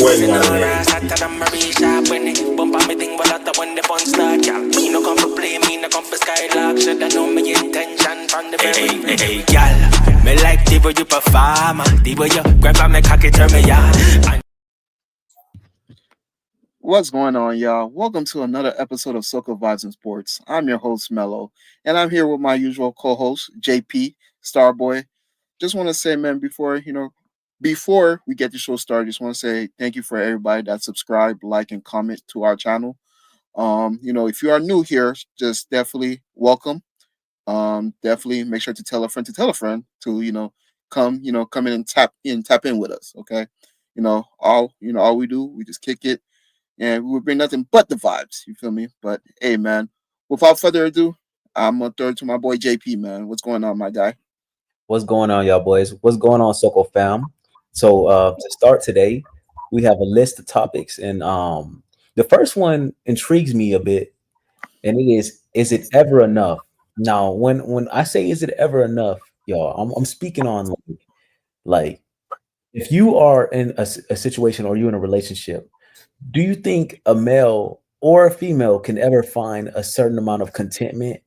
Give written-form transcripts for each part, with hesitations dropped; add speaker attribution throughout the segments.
Speaker 1: When no rise, hotter than Marie Sharp. When it bump on me thing, well, after when the fun start, y'all. Me no come for play, me no come for skylark. Should I know me intention from the very hey, y'all. Me like the way you perform, the way you grab on me cocky, turn me on.
Speaker 2: What's going on, y'all? Welcome to another episode of Soccer Vibes and Sports. I'm your host, Mello, and I'm here with my usual co-host, JP, Starboy. Just want to say, man, before we get the show started, just want to say thank you for everybody that subscribe, like, and comment to our channel. If you are new here, just definitely welcome. Definitely make sure to tell a friend to, come in and tap in with us. Okay. All we do, we just kick it and we would bring nothing but the vibes. You feel me? But hey, man, without further ado, I'm gonna throw it to my boy JP. Man, what's going on, my guy?
Speaker 3: What's going on, y'all boys? What's going on, Soko fam? So to start today, we have a list of topics, and the first one intrigues me a bit, and is it ever enough? Now, when I say is it ever enough, y'all, I'm speaking on like if you are in a situation or you're in a relationship, do you think a male or a female can ever find a certain amount of contentment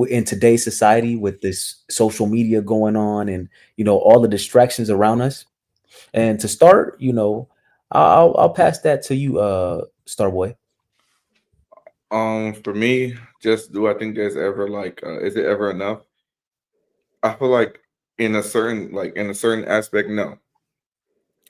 Speaker 3: in today's society with this social media going on and all the distractions around us? And to start, I'll pass that to you, Starboy.
Speaker 4: For me, just do I think there's ever is it ever enough? I feel like in a certain aspect, no,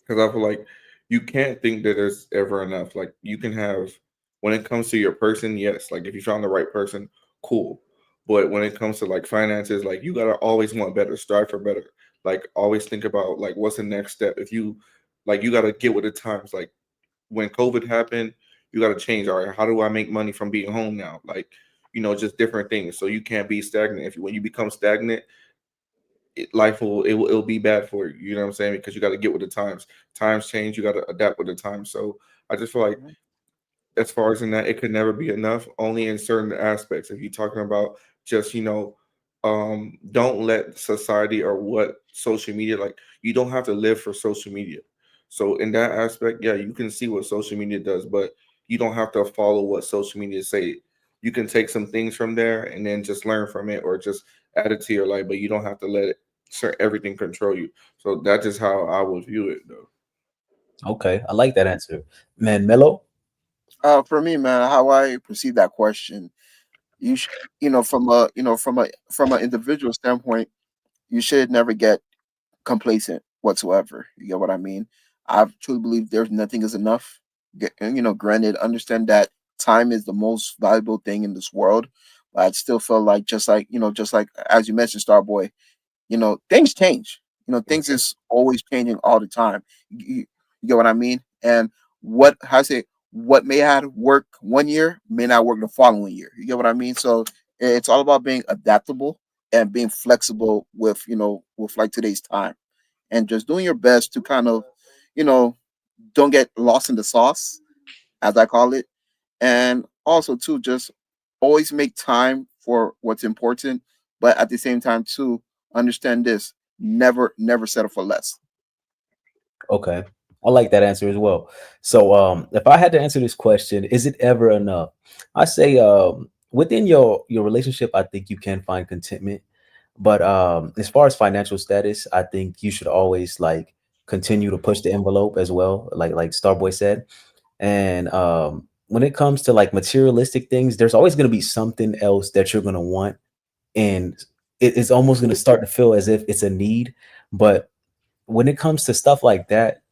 Speaker 4: because I feel like you can't think that there's ever enough. Like you can have when it comes to your person, yes. Like if you found the right person, cool. But when it comes to like finances, like you gotta always want better, strive for better. Like always think about like what's the next step. If you like, you gotta get with the times. Like when COVID happened, you got to change. All right, how do I make money from being home now? Like, just different things. So you can't be stagnant. When you become stagnant, life it'll be bad for you. You know what I'm saying? Because you got to get with the times. Times change. You got to adapt with the times. So I just feel like as far as in that, it could never be enough. Only in certain aspects. If you're talking about just don't let society or what social media like. You don't have to live for social media. So in that aspect, yeah, you can see what social media does, but you don't have to follow what social media say. You can take some things from there and then just learn from it or just add it to your life, but you don't have to let it everything control you. So that's just how I would view it, though.
Speaker 3: Okay, I like that answer, man. Mello.
Speaker 2: For me, man, how I perceive that question, you sh- from an individual standpoint, you should never get complacent whatsoever. You get what I mean? I truly believe there's nothing is enough. Granted, understand that time is the most valuable thing in this world. But I still feel like just like as you mentioned, Starboy, things change. Things is always changing all the time. You get what I mean? And how I say what may have work one year may not work the following year. You get what I mean? So it's all about being adaptable and being flexible with like today's time and just doing your best to kind of, you know, don't get lost in the sauce, as I call it. And also too, just always make time for what's important, but at the same time too, understand this: never settle for less.
Speaker 3: Okay, I like that answer as well. So, if I had to answer this question, is it ever enough? I say, within your relationship, I think you can find contentment. But as far as financial status, I think you should always like continue to push the envelope as well, like Starboy said. And when it comes to like materialistic things, there's always going to be something else that you're going to want, and it's almost going to start to feel as if it's a need. But when it comes to stuff like that,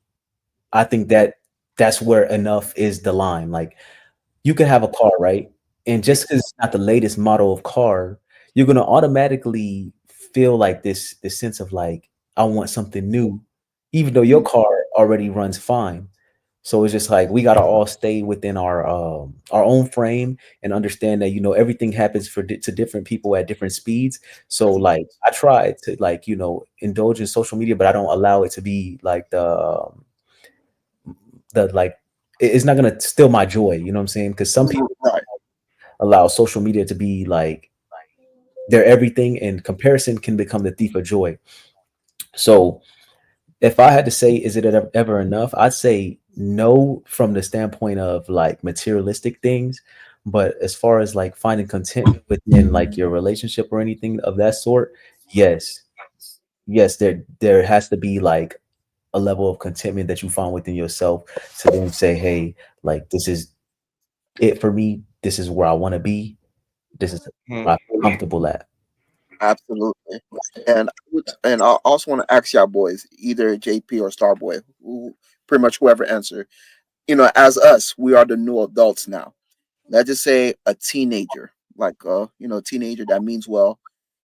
Speaker 3: I think that's where enough is the line. Like you can have a car, right? And just because it's not the latest model of car, you're gonna automatically feel like this sense of like, I want something new, even though your car already runs fine. So it's just like we gotta all stay within our own frame and understand that everything happens to different people at different speeds. So like I try to like indulge in social media, but I don't allow it to be like the like it's not gonna steal my joy. You know what I'm saying? Because some people
Speaker 2: Right.
Speaker 3: allow social media to be like their everything, and comparison can become the thief of joy. So if I had to say, is it ever enough? I'd say No, from the standpoint of like materialistic things, but as far as like finding contentment within like your relationship or anything of that sort, yes. Yes, there has to be like a level of contentment that you find within yourself to then say, hey, like this is it for me. This is where I want to be. This is
Speaker 4: Mhm.
Speaker 3: where I feel comfortable at.
Speaker 2: Absolutely. And I also want to ask y'all boys, either JP or Starboy, who pretty much whoever answer. As us, we are the new adults now. Let's just say a teenager, like teenager that means well,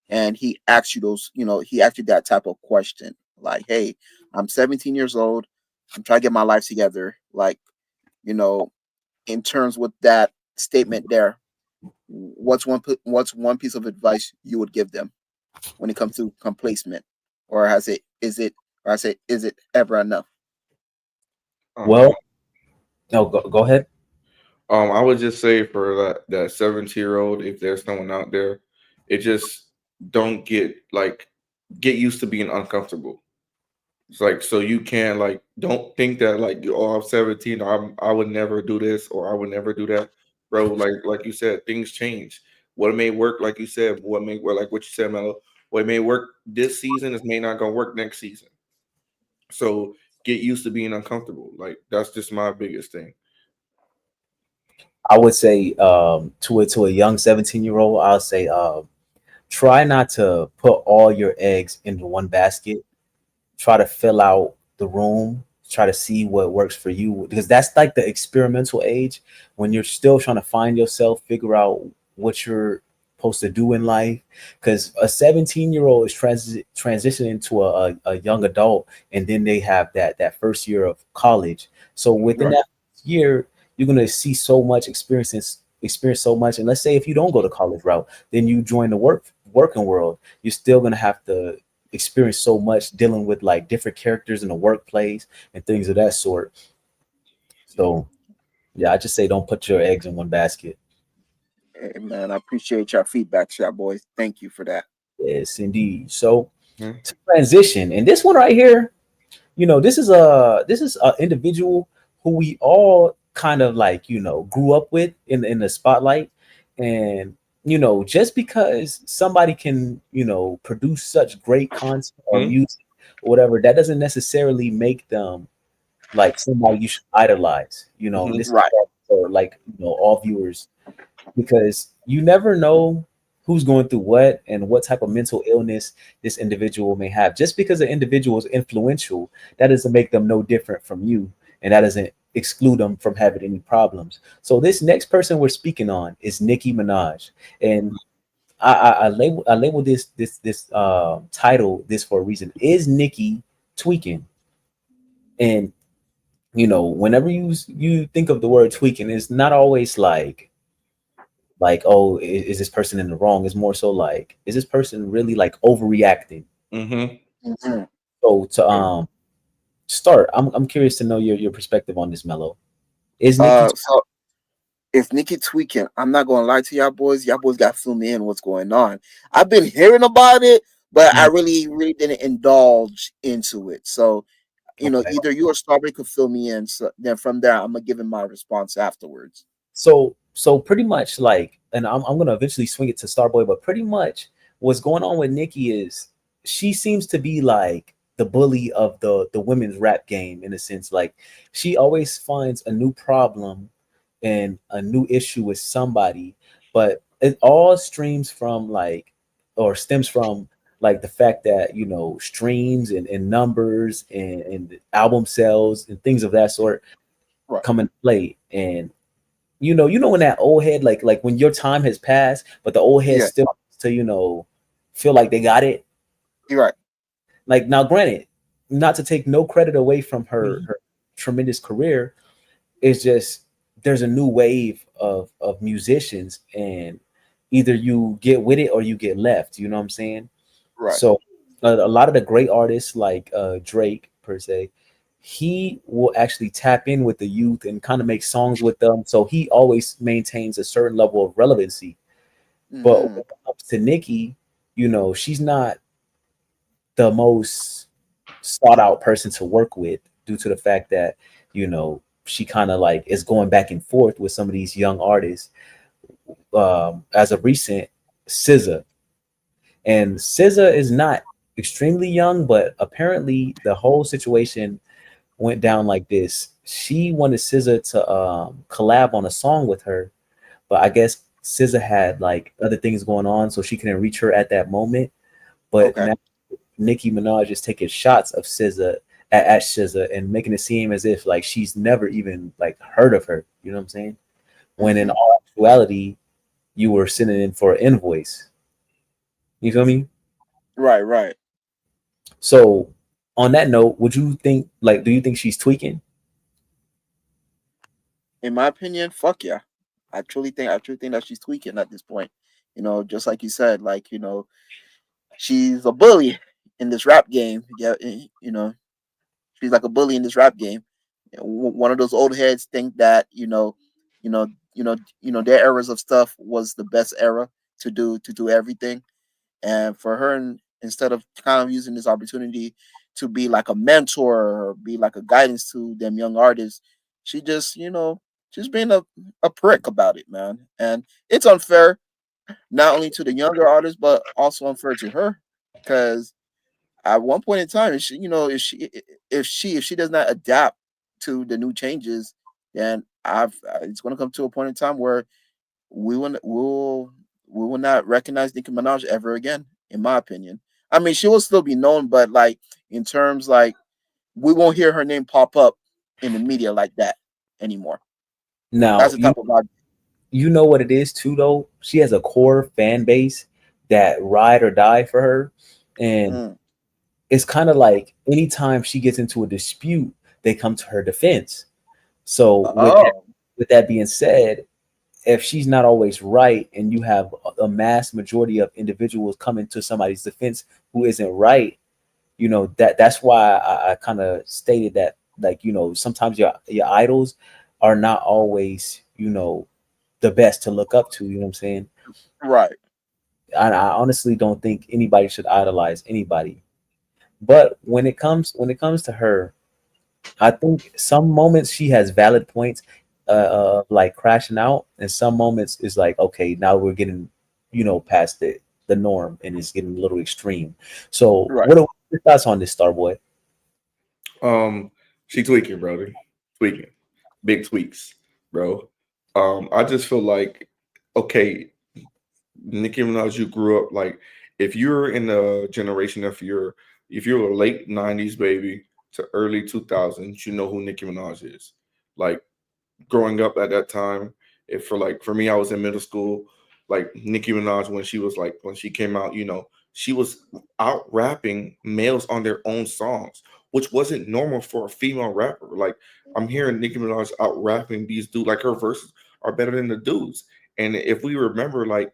Speaker 2: and he asked you that type of question, like, "Hey, I'm 17 years old. I'm trying to get my life together." Like, you know, in terms with that statement there, what's one piece of advice you would give them when it comes to complacement, or has it is it or I say is it ever enough?
Speaker 4: Um,
Speaker 3: Well, no, go ahead.
Speaker 4: I would just say for that 17-year-old, if there's someone out there, it just don't get used to being uncomfortable. It's like so you can like don't think that like I'm 17 or I would never do this or I would never do that, bro. Like you said, things change. What may work, like you said, what may work, like what you said, Mello. What may work this season is may not gonna work next season. So get used to being uncomfortable. Like that's just my biggest thing.
Speaker 3: I would say to a young 17-year-old, I'll say try not to put all your eggs into one basket. Try to fill out the room, try to see what works for you, because that's like the experimental age when you're still trying to find yourself, figure out what you're supposed to do in life. Because a 17-year-old is transitioning to a young adult, and then they have that first year of college. So within
Speaker 4: Right.
Speaker 3: that year, you're gonna see so much experience so much. And let's say if you don't go the college route, then you join the working world, you're still gonna have to experience so much dealing with like different characters in the workplace and things of that sort. So yeah, I just say don't put your eggs in one basket.
Speaker 2: Hey, man, I appreciate your feedback, y'all boys. Thank you for that.
Speaker 3: Yes, indeed. So
Speaker 4: Mhm.
Speaker 3: to transition, and this one right here, this is a individual who we all kind of like grew up with in the spotlight, and just because somebody can produce such great content or
Speaker 4: Mhm.
Speaker 3: music or whatever, that doesn't necessarily make them like somebody you should idolize, and
Speaker 4: Mhm.
Speaker 3: this is
Speaker 2: Right.
Speaker 3: for like all viewers, because you never know who's going through what and what type of mental illness this individual may have. Just because an individual is influential, that doesn't make them no different from you, and that doesn't exclude them from having any problems. So this next person we're speaking on is Nicki Minaj, and I label this title this for a reason. Is Nicki tweaking? And whenever you think of the word tweaking, it's not always like, oh, is this person in the wrong? It's more so like, is this person really like overreacting?
Speaker 4: Mhm.
Speaker 2: Mhm.
Speaker 3: So to start, I'm curious to know your perspective on this, Mello. Is Nikki?
Speaker 2: So if Nikki tweaking, I'm not gonna lie to y'all boys. Y'all boys got to fill me in what's going on. I've been hearing about it, but I really didn't indulge into it. So
Speaker 3: Okay.
Speaker 2: either you or Strawberry could fill me in. So then from there, I'm gonna give him my response afterwards.
Speaker 3: So pretty much like, and I'm gonna eventually swing it to Starboy, but pretty much what's going on with Nikki is she seems to be like the bully of the women's rap game, in a sense. Like she always finds a new problem and a new issue with somebody, but it all streams from like, or stems from like the fact that streams and numbers and album sales and things of that sort
Speaker 2: Right.
Speaker 3: come into play. And you know when that old head, like when your time has passed, but the old head
Speaker 2: Yeah.
Speaker 3: still to feel like they got it.
Speaker 2: You're right.
Speaker 3: Like, now granted, not to take no credit away from her
Speaker 4: Mhm.
Speaker 3: her tremendous career, it's just there's a new wave of musicians, and either you get with it or you get left, you know what I'm saying?
Speaker 2: Right.
Speaker 3: So a lot of the great artists like Drake per se, he will actually tap in with the youth and kind of make songs with them. So he always maintains a certain level of relevancy. But when
Speaker 2: Hmm.
Speaker 3: it comes to Nicki, she's not the most sought out person to work with, due to the fact that she kind of like is going back and forth with some of these young artists. As of recent, SZA, and SZA is not extremely young, but apparently the whole situation went down like this. She wanted SZA to collab on a song with her, but I guess SZA had like other things going on, so she couldn't reach her at that moment. But
Speaker 2: Okay.
Speaker 3: now Nicki Minaj is taking shots of SZA at SZA and making it seem as if like she's never even like heard of her. You know what I'm saying? When in
Speaker 2: Hmm.
Speaker 3: all actuality, you were sending in for an invoice. You feel me?
Speaker 2: Right, right.
Speaker 3: So on that note, would you think like do you think she's tweaking?
Speaker 2: In my opinion, fuck yeah. I truly think that she's tweaking at this point. Just like you said, like, she's a bully in this rap game. Yeah, she's like a bully in this rap game. One of those old heads think that you know, their eras of stuff was the best era to do everything, and for her, instead of kind of using this opportunity to be like a mentor or be like a guidance to them young artists, she just being a prick about it, man. And it's unfair not only to the younger artists but also unfair to her, because at one point in time, if she does not adapt to the new changes, then it's going to come to a point in time where we will not recognize Nicki Minaj ever again. In my opinion, I mean, she will still be known, but like in terms like we won't hear her name pop up in the media like that anymore. That's
Speaker 3: Now
Speaker 2: the type of vibe.
Speaker 3: you know what it is too though. She has a core fan base that ride or die for her, and
Speaker 2: Mm.
Speaker 3: it's kind of like anytime she gets into a dispute, they come to her defense. So
Speaker 2: Oh,
Speaker 3: with that being said, if she's not always right, and you have a mass majority of individuals coming to somebody's defense who isn't right, that's why I kind of stated that like sometimes your idols are not always the best to look up to. You know what I'm saying?
Speaker 2: right.
Speaker 3: I honestly don't think anybody should idolize anybody. But when it comes to her, I think some moments she has valid points, like crashing out, and some moments is like, okay, now we're getting, past the norm, and it's getting a little extreme. So,
Speaker 2: Right.
Speaker 3: what are your thoughts on this, Starboy?
Speaker 4: Um, she tweaking, brother. Tweaking. Big tweaks, bro. I just feel like, okay, Nicki Minaj, you grew up like if you're in the generation of if you're a late '90s baby to early 2000s, you know who Nicki Minaj is. Like growing up at that time, if for me, I was in middle school, like Nicki Minaj when she came out, she was out rapping males on their own songs, which wasn't normal for a female rapper. Like I'm hearing Nicki Minaj out rapping these dudes, like her verses are better than the dudes. And if we remember, like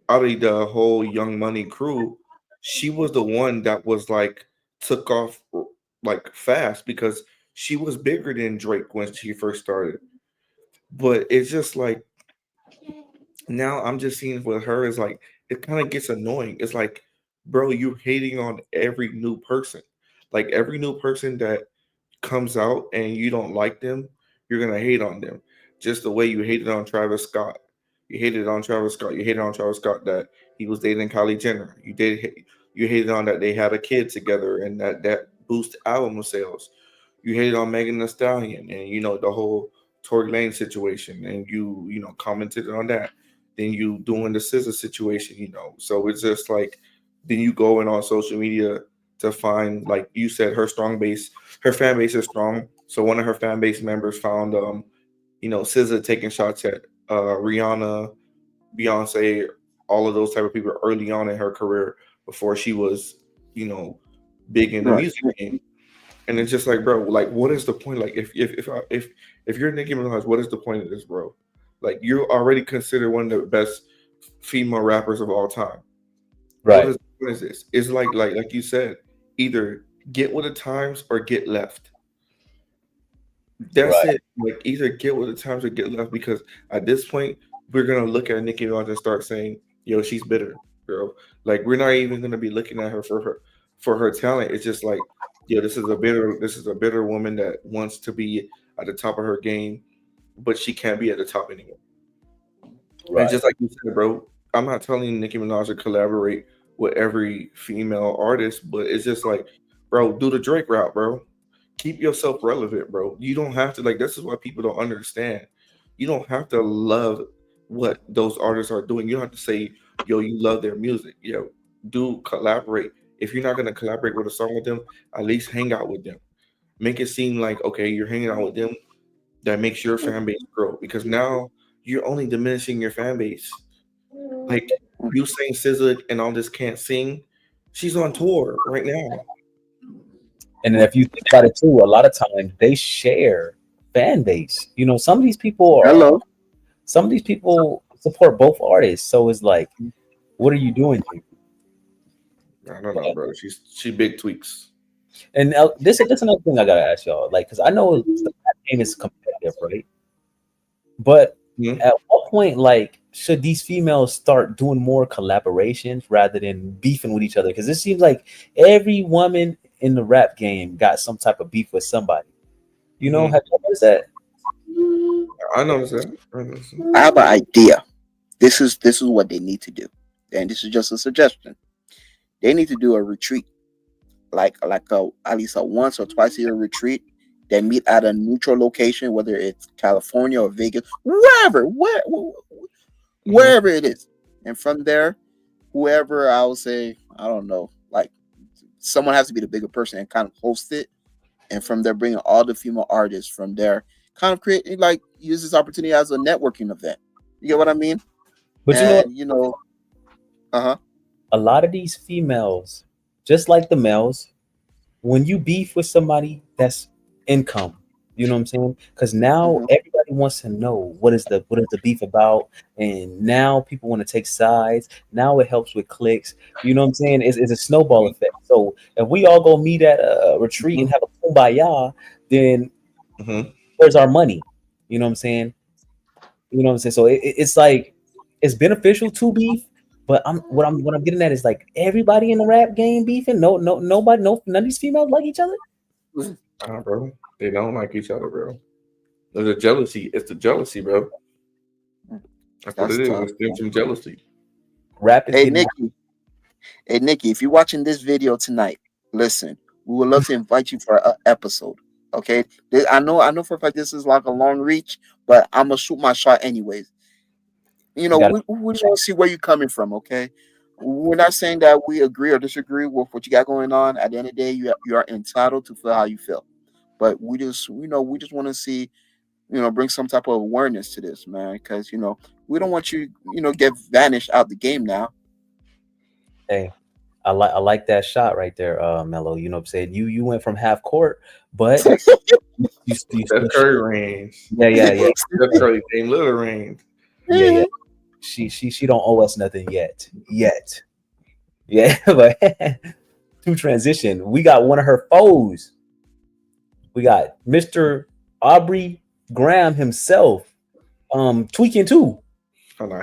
Speaker 4: out of the whole Young Money crew, she was the one that was like took off like fast because she was bigger than Drake when she first started. But it's just like now I'm just seeing with her is like it kind of gets annoying. It's like, bro, you hating on every new person. Like every new person that comes out and you don't like them, you're gonna hate on them. Just the way you hated on Travis Scott. You hated on Travis Scott. You hated on Travis Scott that he was dating Kylie Jenner. You hated on that they had a kid together and that boosted album sales. You hated on Megan Thee Stallion and the whole Tory Lane situation, and you commented on that. Then you doing the scissor situation. So it's just like then you go in on social media to find, like you said, her fan base is strong. So one of her fan base members found SZA taking shots at Rihanna, Beyonce, all of those type of people early on in her career before she was, you know, big in the
Speaker 2: Right.
Speaker 4: music game. And it's just like, bro, like, what is the point? Like, if you're Nicki Minaj, what is the point of this, bro? Like, you're already considered one of the best female rappers of all time.
Speaker 3: Right,
Speaker 4: What is this? It's like you said, either get with the times or get left. That's
Speaker 3: right,
Speaker 4: it. Like either get with the times or get left. Because at this point, we're gonna look at Nicki Minaj and start saying, "Yo, she's bitter, girl." Like we're not even gonna be looking at her for her talent. It's just like yeah, this is a bitter woman that wants to be at the top of her game, but she can't be at the top anymore. And
Speaker 3: Right.
Speaker 4: just like you said, bro, I'm not telling Nicki Minaj to collaborate with every female artist, but it's just like, bro, do the Drake route, bro. Keep yourself relevant, bro. You don't have to like. This is what people don't understand. You don't have to love what those artists are doing. You don't have to say, yo, you love their music. Yo, do collaborate. If you're not gonna collaborate with a song with them, at least hang out with them. Make it seem like okay, you're hanging out with them. That makes your fan base grow because now you're only diminishing your fan base. Like you saying SZA and all this can't sing. She's on tour right now.
Speaker 3: And then if you think about it too, a lot of times they share fan base. You know,
Speaker 2: Hello.
Speaker 3: some of these people support both artists. So it's like, what are you doing here?
Speaker 4: I don't know, bro. She big tweaks.
Speaker 3: And this is another thing I gotta ask y'all, like, because I know the rap game is competitive, right? But
Speaker 4: Mhm.
Speaker 3: at what point, like, should these females start doing more collaborations rather than beefing with each other? Because it seems like every woman in the rap game got some type of beef with somebody. You know,
Speaker 4: Mhm.
Speaker 3: have you noticed that?
Speaker 4: I noticed that. I noticed that.
Speaker 2: I have an idea. This is what they need to do, and this is just a suggestion. They need to do a retreat, like at least a once or twice a year retreat. They meet at a neutral location, whether it's California or Vegas, wherever it is, and from there, whoever I would say, I don't know, like someone has to be the bigger person and kind of host it, and from there, bringing all the female artists from there, kind of create like use this opportunity as a networking event. You get what I mean?
Speaker 3: But you know,
Speaker 2: And uh-huh.
Speaker 3: a lot of these females, just like the males, when you beef with somebody, that's income. You know what I'm saying? Because now
Speaker 2: Mm-hmm.
Speaker 3: everybody wants to know what is the beef about, and now people want to take sides. Now it helps with clicks. You know what I'm saying? It's a snowball effect. So if we all go meet at a retreat and have a kumbaya, then
Speaker 4: Mhm.
Speaker 3: where's our money? You know what I'm saying? You know what I'm saying? So it's like it's beneficial to beef, but what I'm getting at is like everybody in the rap game beefing. Nobody, none of these females like each other.
Speaker 4: Bro, they don't like each other, bro. There's a jealousy. It's the jealousy, bro. That's what
Speaker 2: That's
Speaker 4: it is.
Speaker 2: tough.
Speaker 4: It stems from jealousy.
Speaker 3: Rap is
Speaker 2: Hey
Speaker 3: getting
Speaker 2: Nikki, hey Nikki, if you're watching this video tonight, listen, we would love to invite you for an episode. Okay, I know for a fact this is like a long reach, but I'm gonna shoot my shot anyways.
Speaker 3: you got
Speaker 2: We just want to see where you're coming from. Okay, we're not saying that we agree or disagree with what you got going on. At the end of the day, you are entitled to feel how you feel, but we just want to see bring some type of awareness to this, man, because we don't want you get vanished out the game now.
Speaker 3: hey, I like that shot right there, Mello. You know what I'm saying? You went from half court, but you
Speaker 4: That's
Speaker 3: still
Speaker 4: Curry range.
Speaker 3: yeah.
Speaker 4: That's Curry Dame Lillard range.
Speaker 3: Yeah. She don't owe us nothing yet. Yeah, but to transition, we got one of her foes. We got Mr. Aubrey Graham himself, tweaking too.
Speaker 4: Oh, no,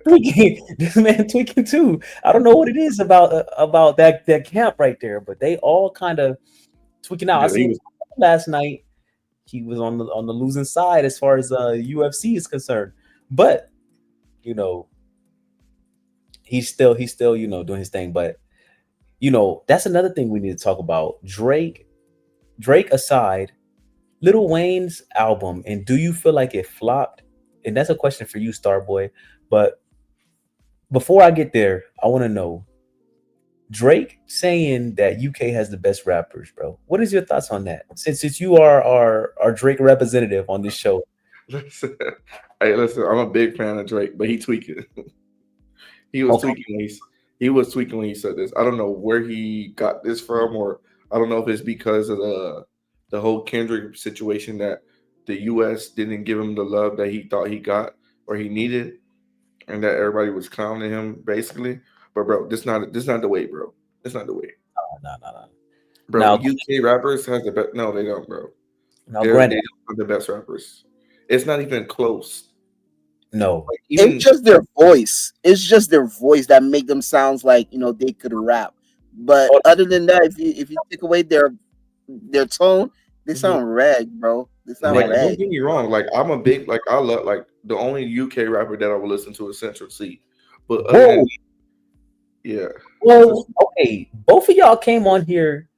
Speaker 3: Tweaking, this man tweaking too. I don't know what it is about that camp right there, but they all kind of tweaking out. I
Speaker 4: yeah, he
Speaker 3: seen
Speaker 4: was
Speaker 3: last night he was on the losing side as far as UFC is concerned, but you know he's still doing his thing. But that's another thing we need to talk about. Drake aside, Lil Wayne's album, and do you feel like it flopped? And that's a question for you, Starboy. But before I get there, I want to know Drake saying that UK has the best rappers, bro. What is your thoughts on that? Since you are our Drake representative on this show.
Speaker 4: listen, hey, listen, I'm a big fan of Drake, but he tweaking. He was
Speaker 3: Okay.
Speaker 4: tweaking when he said this. I don't know where he got this from, or I don't know if it's because of the whole Kendrick situation that the US didn't give him the love that he thought he got or he needed, and that everybody was clowning him basically. But bro, this not the way, bro. It's not the way.
Speaker 3: No.
Speaker 4: Bro,
Speaker 3: Now,
Speaker 4: UK rappers has the best. No, they don't, bro. They
Speaker 3: granted,
Speaker 4: don't have the best rappers. It's not even close.
Speaker 3: no.
Speaker 4: Like
Speaker 2: It's
Speaker 4: even
Speaker 2: just their voice. It's just their voice that make them sounds like they could rap. But other than that, if you take away their tone, they
Speaker 4: Mhm.
Speaker 2: sound rag, bro. They sound
Speaker 4: Like,
Speaker 3: Man,
Speaker 4: don't
Speaker 2: rag.
Speaker 4: get me wrong. Like, I'm a big like I love like the only UK rapper that I will listen to is Central C. But other than
Speaker 3: whoa,
Speaker 4: yeah, that's
Speaker 3: whoa,
Speaker 4: just
Speaker 3: okay. Both of y'all came on here,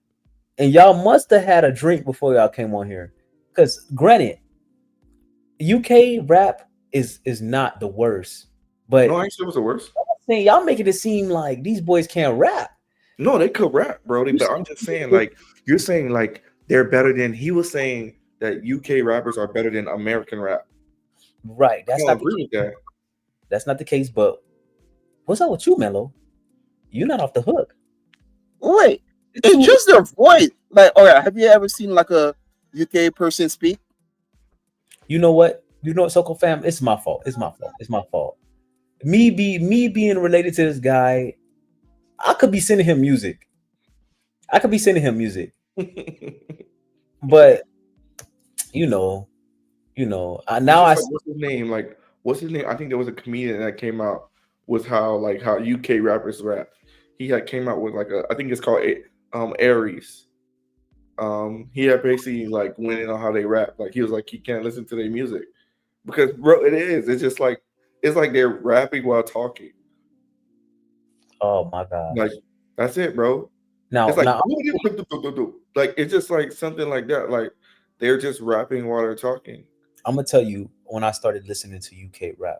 Speaker 3: and y'all must have had a drink before y'all came on here. Because granted, UK rap is not the worst,
Speaker 4: no.
Speaker 3: but
Speaker 4: Actually, it was the worst.
Speaker 3: saying y'all making it seem like these boys can't rap.
Speaker 4: No, they could rap, Brody.
Speaker 3: You
Speaker 4: But
Speaker 3: said-
Speaker 4: I'm just saying, like you're saying, like they're better than he was saying that UK rappers are better than American rap.
Speaker 3: Right,
Speaker 4: I
Speaker 3: that's
Speaker 4: don't
Speaker 3: not the
Speaker 4: agree with
Speaker 3: case.
Speaker 4: that.
Speaker 3: That's not the case. But what's up with you, Mello? You're not off the hook.
Speaker 2: Wait,
Speaker 3: It's
Speaker 2: it's
Speaker 3: too.
Speaker 2: just their voice. Like, all right, have you ever seen like a UK person speak?
Speaker 3: You know what? You know what, Soko fam? It's my fault. It's my fault. It's my fault. Me being related to this guy, I could be sending him music. I could be sending him music, but you know,
Speaker 4: It's
Speaker 3: now
Speaker 4: just
Speaker 3: I
Speaker 4: like
Speaker 3: see.
Speaker 4: what's his name? Like what's his name? I think there was a comedian that came out with how UK rappers rap. He had came out with like I think it's called Aries. He had basically like went in on how they rap. Like he was like he can't listen to their music because bro, it is. It's just like it's like they're rapping while talking.
Speaker 3: Oh my
Speaker 4: Like
Speaker 3: gosh!
Speaker 4: that's it, bro. It's
Speaker 3: Now,
Speaker 4: like
Speaker 3: now
Speaker 4: like it's just like something like that. Like they're just rapping while they're talking.
Speaker 3: I'm gonna tell you when I started listening to UK rap.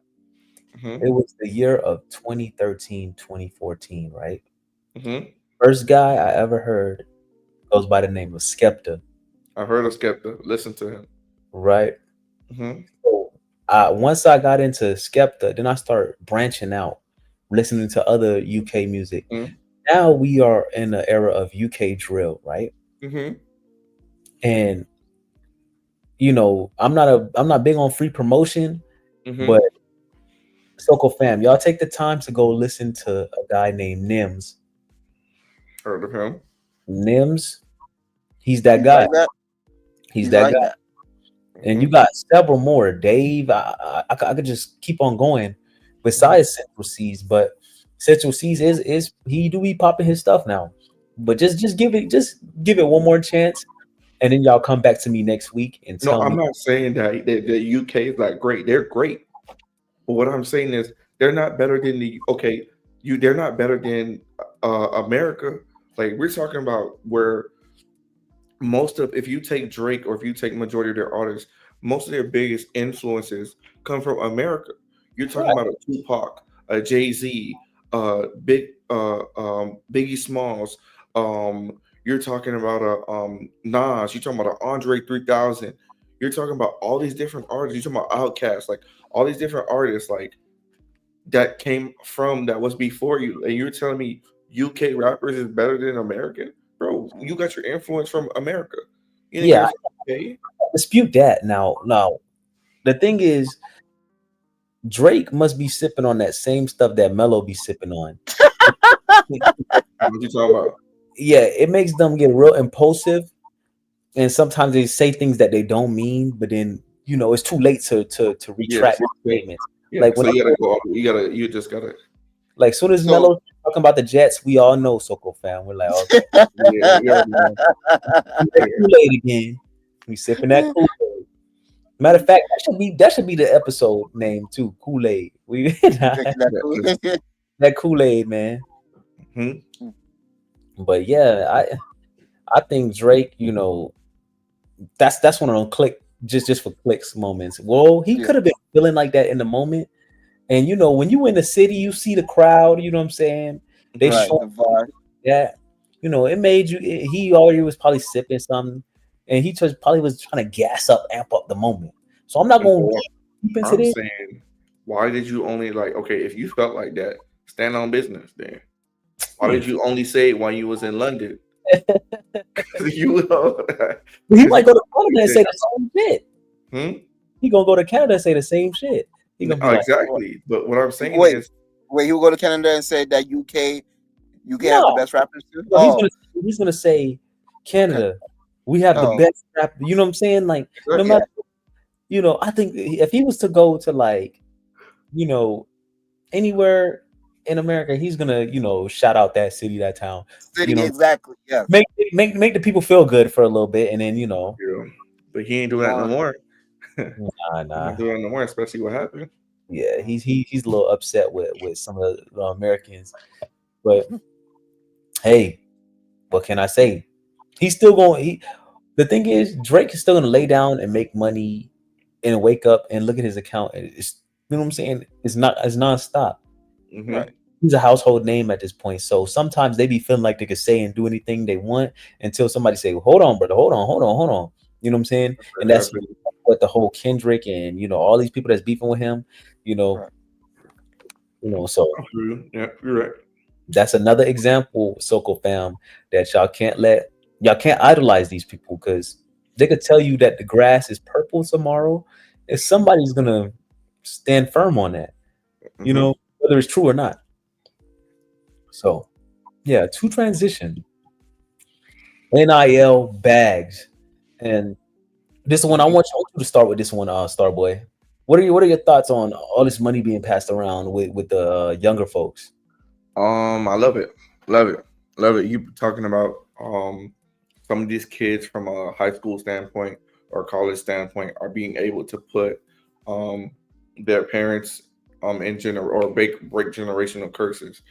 Speaker 4: Hmm
Speaker 3: It was the year of 2013, 2014, right?
Speaker 4: hmm
Speaker 3: First guy I ever heard goes by the name of Skepta,
Speaker 4: I've heard of Skepta. Listen to him.
Speaker 3: right?
Speaker 4: Hmm
Speaker 3: So once I got into Skepta, then I started branching out, listening to other UK music.
Speaker 4: hmm
Speaker 3: Now we are in the era of UK drill, right?
Speaker 4: hmm
Speaker 3: And I'm not big on free promotion, but
Speaker 4: hmm
Speaker 3: Soko fam, y'all take the time to go listen to a guy named Nims.
Speaker 4: Heard of him.
Speaker 3: Nims, he's that
Speaker 2: He's
Speaker 3: guy.
Speaker 2: like that.
Speaker 3: He's
Speaker 2: He's
Speaker 3: that
Speaker 2: like
Speaker 3: guy.
Speaker 2: that.
Speaker 3: And you
Speaker 4: Hmm
Speaker 3: got several more. Dave, I could just keep on going.
Speaker 4: hmm
Speaker 3: Besides Central Seas, but Central Seas is he do be popping his stuff now. But just give it one more chance, and then y'all come back to me next week and
Speaker 4: No,
Speaker 3: tell
Speaker 4: I'm
Speaker 3: me.
Speaker 4: not saying that the UK is like great. They're great. But what I'm saying is they're not better than the okay. They're not better than America. Like we're talking about where most of if you take Drake or if you take majority of their artists, most of their biggest influences come from America. You're talking
Speaker 3: Right.
Speaker 4: about a Tupac, a Jay-Z, Biggie Smalls. You're talking about a Nas. You're talking about a Andre 3000. You're talking about all these different artists. You're talking about Outkast, like all these different artists, like that came from that was before you, and you're telling me UK rappers is better than American, bro? You got your influence from America. You didn't get
Speaker 3: Yeah,
Speaker 4: it
Speaker 3: I
Speaker 4: from UK.
Speaker 3: dispute that. Now the thing is, Drake must be sipping on that same stuff that Mello be sipping on.
Speaker 4: What you talking about?
Speaker 3: Yeah, it makes them get real impulsive, and sometimes they say things that they don't mean, but then it's too late to retract
Speaker 4: Yes,
Speaker 3: their statements.
Speaker 4: yeah.
Speaker 3: Like when
Speaker 4: So you gotta go. You just gotta.
Speaker 3: like soon as
Speaker 2: So
Speaker 3: Mello talking about the Jets, we all know Soko fan. We're like, okay,
Speaker 4: Yeah, we already know.
Speaker 3: that
Speaker 4: Yeah.
Speaker 3: Kool-Aid again. We sipping that Kool-Aid. Matter of fact, that should be the episode name too. Kool-Aid. We
Speaker 2: drinking that
Speaker 4: Yeah.
Speaker 3: that Kool-Aid, man.
Speaker 4: Mhm.
Speaker 3: But yeah, I think Drake, that's one of those click just for clicks moments. Well, he
Speaker 2: yeah,
Speaker 3: could have been feeling like that in the moment. And when you in the city, you see the crowd, you know what I'm saying? They
Speaker 4: Mhm.
Speaker 2: right.
Speaker 3: show
Speaker 2: The vibe.
Speaker 3: that, it made you he already was probably sipping something, and he just probably was trying to amp up the moment. So I'm not
Speaker 4: And
Speaker 3: gonna
Speaker 4: so
Speaker 3: read deep into
Speaker 4: I'm
Speaker 3: this.
Speaker 4: saying, why did you only like? Okay, if you felt like that, stand on business. Then why
Speaker 3: Hmm.
Speaker 4: did you only say it while you was in London? You know,
Speaker 3: He
Speaker 4: because
Speaker 3: might
Speaker 4: you
Speaker 3: go to Canada
Speaker 4: like
Speaker 3: and say
Speaker 4: that.
Speaker 3: the same shit.
Speaker 4: Hmm?
Speaker 3: He gonna go to Canada and say the same shit. He gonna be like, "Oh,
Speaker 4: Exactly. But what I'm saying
Speaker 2: Wait,
Speaker 4: is,
Speaker 2: wait. He'll go to Canada and say that UK has the
Speaker 3: no,
Speaker 2: best rappers too.
Speaker 3: no." He's gonna say,
Speaker 2: Okay.
Speaker 3: Canada, we have the
Speaker 2: Oh,
Speaker 3: best rap. You know what I'm saying? Like, no
Speaker 4: exactly.
Speaker 2: yeah.
Speaker 3: matter, I think if he was to go to, like, you know, anywhere in America, he's gonna, shout out that city, that town,
Speaker 2: City, exactly. Yes.
Speaker 3: make the people feel good for a little bit, and then
Speaker 4: Yeah. But he ain't doing that no
Speaker 2: On.
Speaker 4: more.
Speaker 3: nah,
Speaker 4: He's not doing that no more, especially what happened.
Speaker 3: yeah, he's a little upset with some of the Americans, but hey, what can I say? He's still going. The thing is, Drake is still gonna lay down and make money, and wake up and look at his account. It's, you know what I'm saying? It's nonstop.
Speaker 4: Mm-hmm.
Speaker 2: Right.
Speaker 3: He's a household name at this point. So sometimes they be feeling like they could say and do anything they want until somebody say, well, "Hold on, brother, hold on." You know what I'm saying? And that's what the whole Kendrick and all these people that's beefing with him. You know,
Speaker 2: Right.
Speaker 3: So
Speaker 4: Yeah, you're right.
Speaker 3: that's another example, Soko fam, that y'all can't idolize these people, because they could tell you that the grass is purple tomorrow, and somebody's gonna stand firm on that,
Speaker 4: Mm-hmm.
Speaker 3: whether it's true or not. So yeah, to transition, NIL bags, and this one I want you to start with this one, Starboy. What are your thoughts on all this money being passed around with the younger folks?
Speaker 4: I love it, love it, love it. You talking about some of these kids from a high school standpoint or college standpoint are being able to put um their parents in or break generational curses.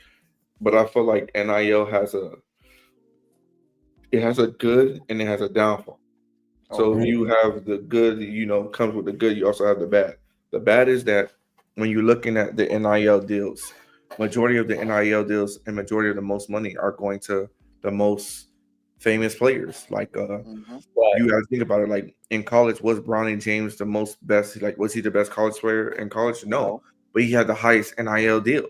Speaker 4: But I feel like NIL has a good and it has a downfall. So
Speaker 2: Okay.
Speaker 4: you have the good, comes with the good. You also have the bad. The bad is that when you're looking at the NIL deals, majority of the NIL deals and majority of the most money are going to the most famous players. Like
Speaker 2: Mm-hmm.
Speaker 3: Right.
Speaker 4: you guys think about it. Like in college, was Bronny James the most best? Like was he the best college player in college? No,
Speaker 2: No.
Speaker 4: but he had the highest NIL deal.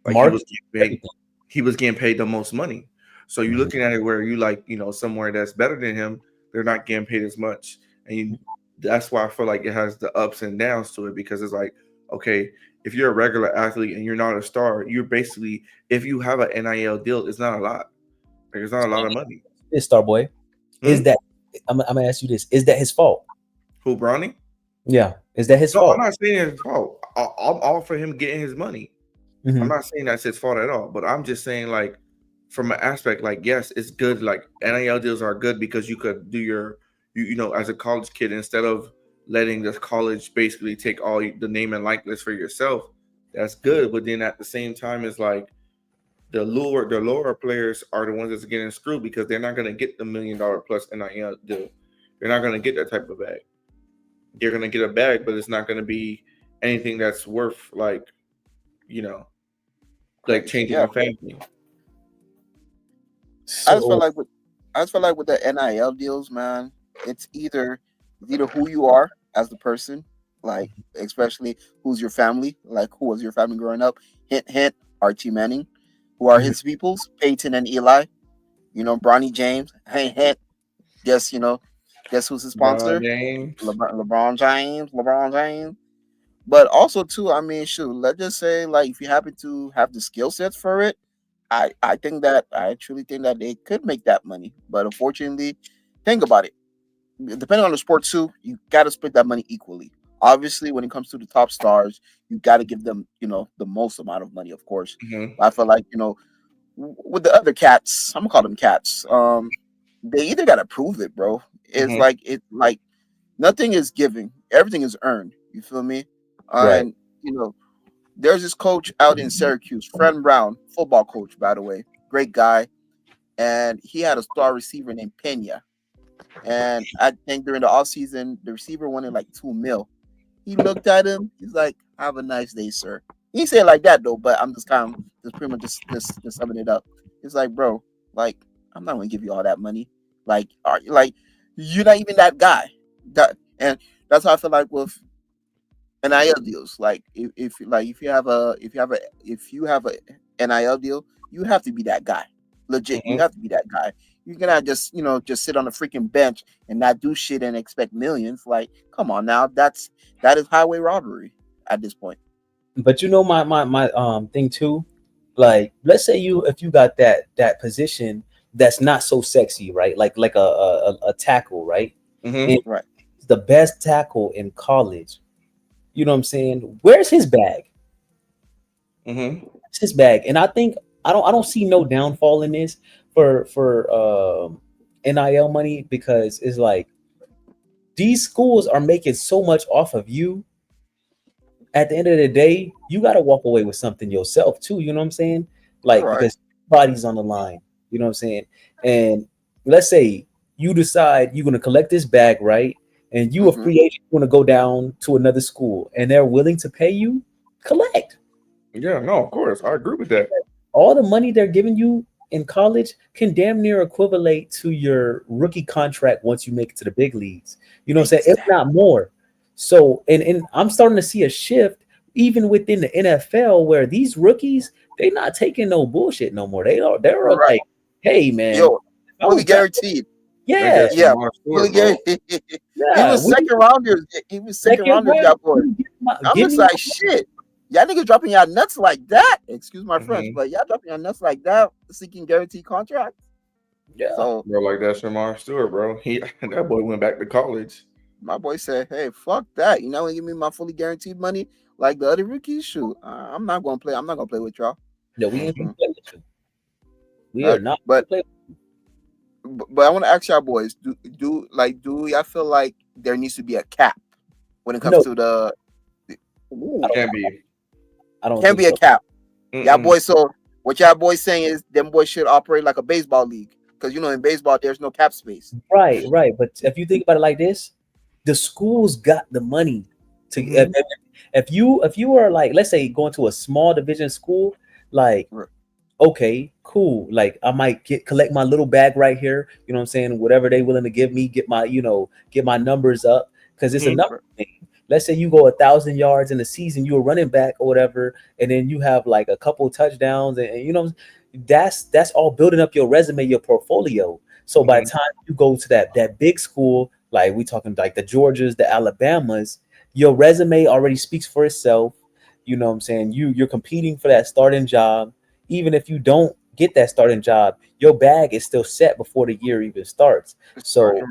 Speaker 4: Like
Speaker 3: Mark, everything.
Speaker 4: he was getting paid the most money. So you're
Speaker 3: Mhm.
Speaker 4: looking at it where you like, somewhere that's better than him, they're not getting paid as much. That's why I feel like it has the ups and downs to it, because it's like, okay, if you're a regular athlete and you're not a star, you're basically, if you have an NIL deal, it's not a lot. Like it's not a lot of money.
Speaker 3: This Starboy, is
Speaker 4: Hmm?
Speaker 3: that I'm gonna ask you this: is that his fault?
Speaker 4: Who, Bronny?
Speaker 3: Yeah, is that his
Speaker 4: No, I'm
Speaker 3: fault?
Speaker 4: not saying it's his fault. I'm all for him getting his money. I'm
Speaker 3: Mhm.
Speaker 4: not saying that's his fault at all, but I'm just saying, like, from an aspect, like, yes, it's good. Like NIL deals are good because you could do as a college kid, instead of letting the college basically take all the name and likeness for yourself. That's good, but then at the same time, it's like the lower players are the ones that's getting screwed because they're not going to get the $1 million plus NIL deal. They're not going to get that type of bag. They're going to get a bag, but it's not going to be anything that's worth you know like
Speaker 2: Crazy.
Speaker 4: changing
Speaker 2: Yeah.
Speaker 4: a family.
Speaker 2: I just feel
Speaker 3: So
Speaker 2: like with the NIL deals, man, it's either who you are as the person, like especially who's your family, like who was your family growing up. Hint, hint. Archie Manning, who are
Speaker 3: Mhm.
Speaker 2: his peoples, Peyton and Eli. Bronny James. Hint, hint. Guess guess who's his
Speaker 4: LeBron
Speaker 2: sponsor?
Speaker 4: James.
Speaker 2: LeBron James. LeBron James. But also too, I mean, shoot, let's just say like if you happen to have the skill sets for it, I truly think that they could make that money. But unfortunately, think about it. Depending on the sport too, you got to split that money equally. Obviously, when it comes to the top stars, you got to give them, the most amount of money, of course.
Speaker 4: Hmm.
Speaker 2: But I feel like, with the other cats, I'm gonna call them cats. They either got to prove it, bro. It's
Speaker 4: Hmm.
Speaker 2: like nothing is giving, everything is earned. You feel me?
Speaker 3: right.
Speaker 2: And you know, there's this coach out in Syracuse, Fred Brown, football coach, by the way, great guy, and he had a star receiver named Pena. And I think during the off season, the receiver wanted like 2 mil. He looked at him. He's like, "Have a nice day, sir." He didn't say it like that though, but I'm just kind of just pretty much just summing it up. It's like, bro, like I'm not gonna give you all that money. Like you're not even that guy. And that's how I feel like with NIL deals. Like if you have a NIL deal, you have to be that guy. Legit, you
Speaker 4: Hmm.
Speaker 2: have to be that guy. You cannot just sit on the freaking bench and not do shit and expect millions. Like, come on now, that is highway robbery at this point.
Speaker 3: But my thing too, like let's say if you got that position that's not so sexy, right? Like a tackle, right?
Speaker 4: Hmm.
Speaker 3: And
Speaker 2: Right.
Speaker 3: the best tackle in college. You know what I'm saying? Where's his bag?
Speaker 4: Hmm.
Speaker 3: his bag, and I think I don't see no downfall in this for NIL money, because it's like these schools are making so much off of you. At the end of the day, you got to walk away with something yourself too. You know what I'm saying? Like,
Speaker 2: Right.
Speaker 3: because body's on the line. You know what I'm saying? And let's say you decide you're going to collect this bag, right? And you a free agent, you want to go down to another school, and they're willing to pay you. Collect
Speaker 4: Yeah, no, of course, I agree with that.
Speaker 3: all the money they're giving you in college can damn near equivalent to your rookie contract once you make it to the big leagues. You know what I'm saying? If not more. So, and I'm starting to see a shift even within the NFL where these rookies, they're not taking no bullshit no more. They're
Speaker 2: Right.
Speaker 3: like, hey man,
Speaker 2: Yo,
Speaker 3: I
Speaker 2: fully
Speaker 3: was
Speaker 2: guaranteed.
Speaker 3: yeah,
Speaker 4: That's
Speaker 2: Yeah,
Speaker 4: Jamar
Speaker 2: fully
Speaker 4: Stewart, bro.
Speaker 2: guaranteed. He
Speaker 3: yeah.
Speaker 2: was second rounders. He was second rounders, y'all boys. I'm
Speaker 3: Give
Speaker 2: just
Speaker 3: me
Speaker 2: like, shit. Y'all niggas dropping y'all nuts like that. Excuse my French,
Speaker 4: Mhm.
Speaker 2: but y'all dropping y'all nuts like that, seeking guaranteed contracts.
Speaker 3: yeah.
Speaker 2: So
Speaker 4: Bro, like that's Jamar Stewart, bro. That boy went back to college.
Speaker 2: my boy said, "Hey, fuck that. You know, when you give me my fully guaranteed money like the other rookies, shoot, I'm not gonna play. I'm not gonna play with y'all."
Speaker 3: No, we ain't gonna play with you. We
Speaker 2: Right.
Speaker 3: are not
Speaker 2: But
Speaker 3: gonna play.
Speaker 2: but I want to ask y'all boys, do y'all feel like there needs to be a cap when it comes
Speaker 3: No.
Speaker 2: to the
Speaker 3: I don't,
Speaker 4: Can be.
Speaker 3: I don't
Speaker 2: can't
Speaker 3: think
Speaker 2: be a
Speaker 3: so.
Speaker 2: cap. Y'all
Speaker 4: Mm-mm.
Speaker 2: boys, so what y'all boys saying is them boys should operate like a baseball league, because you know in baseball there's no cap space.
Speaker 3: Right. But if you think about it like this, the schools got the money to
Speaker 4: Mhm.
Speaker 3: if you are like, let's say, going to a small division school, like,
Speaker 2: Right.
Speaker 3: okay, cool, like I might collect my little bag right here, you know what I'm saying, whatever they willing to give me, get my get my numbers up, because it's a
Speaker 4: Mhm.
Speaker 3: number thing. Let's say you go 1,000 yards in a season, you're a running back or whatever, and then you have like a couple touchdowns, and that's all building up your resume, your portfolio. So by the
Speaker 4: Mhm.
Speaker 3: time you go to that big school, like we talking like the Georgias, the Alabamas, your resume already speaks for itself. You know what I'm saying? You're competing for that starting job. Even if you don't get that starting job, your bag is still set before the year even starts. So
Speaker 2: Right.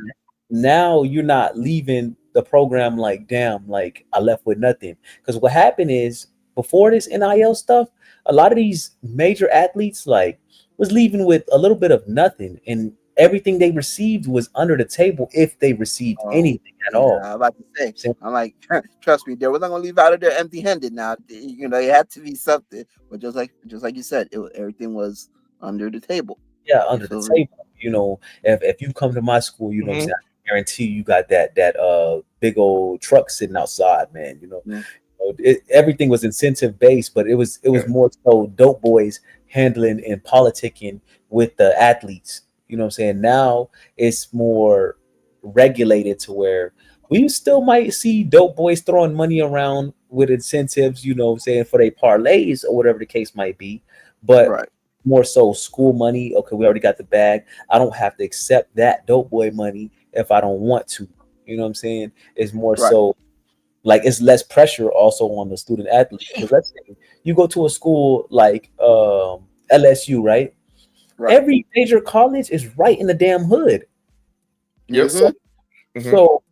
Speaker 3: now you're not leaving the program like, damn, like I left with nothing. Because what happened is, before this NIL stuff, a lot of these major athletes like was leaving with a little bit of nothing, and everything they received was under the table, if they received anything at
Speaker 2: Yeah,
Speaker 3: all.
Speaker 2: I'm about to say.
Speaker 3: So,
Speaker 2: I'm like, trust me, they were not gonna leave out of there empty-handed. Now, you know, it had to be something. But just like you said, everything was under the table.
Speaker 3: yeah,
Speaker 2: You
Speaker 3: under the
Speaker 2: feel me?
Speaker 3: table. If you come to my school, you know what I'm
Speaker 4: Mhm.
Speaker 3: saying, I guarantee you got that big old truck sitting outside, man.
Speaker 2: Yeah.
Speaker 3: Everything was incentive based, but it was
Speaker 4: Yeah.
Speaker 3: more so dope boys handling and politicking with the athletes. You know what I'm saying? Now it's more regulated to where we still might see dope boys throwing money around with incentives, you know what I'm saying, for their parlays or whatever the case might be. But
Speaker 2: Right.
Speaker 3: more so school money. Okay, we already got the bag. I don't have to accept that dope boy money if I don't want to. You know what I'm saying? It's more
Speaker 2: Right.
Speaker 3: so like it's less pressure also on the student athlete. Because let's say you go to a school like LSU, right?
Speaker 2: Right.
Speaker 3: Every major college is right in the damn hood.
Speaker 4: Yep.
Speaker 3: So,
Speaker 2: Mhm.
Speaker 4: Mhm.
Speaker 3: so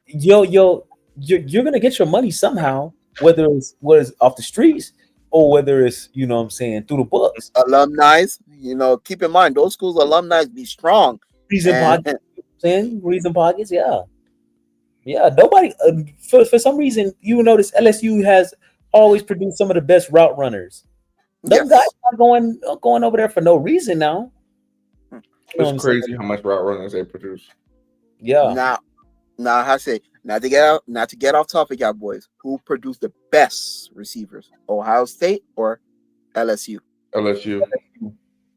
Speaker 3: you're gonna get your money somehow, whether it's off the streets or whether it's, you know what I'm saying, through the books.
Speaker 2: Alumni, you know, keep in mind those schools' alumni be strong.
Speaker 3: Reason
Speaker 2: And
Speaker 3: pockets, saying reason pockets, yeah. Yeah, nobody for some reason, you notice LSU has always produced some of the best route runners. Them guys
Speaker 2: yes.
Speaker 3: are going over there for no reason now. You know what
Speaker 4: It's
Speaker 3: I'm saying?
Speaker 4: crazy how much route runners they produce.
Speaker 3: Yeah.
Speaker 2: Now, I say not to get off topic, y'all boys. Who produced the best receivers? Ohio State or LSU?
Speaker 4: LSU.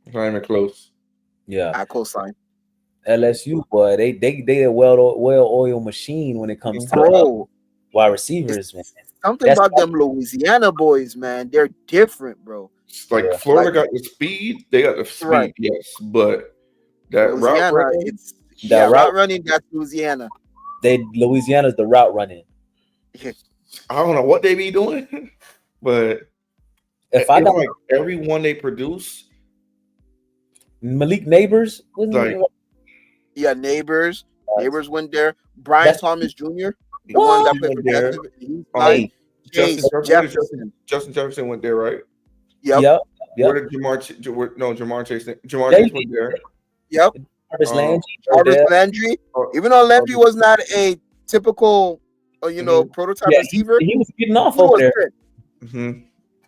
Speaker 4: It's not even close.
Speaker 3: Yeah.
Speaker 2: I co-sign.
Speaker 3: LSU, boy, they a well-oiled machine when it comes to
Speaker 2: Bro,
Speaker 3: wide
Speaker 2: it's
Speaker 3: receivers, man.
Speaker 2: something
Speaker 3: That's
Speaker 2: about them Louisiana boys, man. They're different, bro.
Speaker 4: Like
Speaker 3: yeah.
Speaker 4: Florida
Speaker 2: Like,
Speaker 4: got the speed. They got the
Speaker 2: right.
Speaker 4: speed, yes. But that route
Speaker 2: Louisiana,
Speaker 4: running,
Speaker 3: The
Speaker 2: route
Speaker 3: route
Speaker 2: running, that's Louisiana.
Speaker 3: Louisiana's the route running.
Speaker 4: I don't know what they be doing, but
Speaker 3: If I
Speaker 4: it's
Speaker 3: got
Speaker 4: like everyone they produce,
Speaker 3: Malik Neighbors,
Speaker 4: like
Speaker 2: Yeah, neighbors went there. Brian
Speaker 3: that's
Speaker 2: Thomas Jr., the one
Speaker 3: what?
Speaker 2: that
Speaker 4: he
Speaker 2: played
Speaker 4: went
Speaker 2: for
Speaker 4: there.
Speaker 2: Jacksonville, he's like
Speaker 3: Hey,
Speaker 4: Justin
Speaker 2: Chase
Speaker 4: Jefferson,
Speaker 2: Jefferson.
Speaker 4: Justin Jefferson went there, right?
Speaker 3: Yep.
Speaker 4: Where did Jamar Chase? Jamar
Speaker 3: Yeah,
Speaker 4: Chase went there.
Speaker 2: Yep.
Speaker 3: Jarvis Landry,
Speaker 2: Jarvis
Speaker 3: Odell.
Speaker 2: Landry.
Speaker 4: Oh,
Speaker 2: Even though Landry was not a typical, prototype
Speaker 3: Yeah,
Speaker 2: receiver,
Speaker 3: he was getting off
Speaker 2: he
Speaker 3: over
Speaker 2: was
Speaker 3: there.
Speaker 2: good.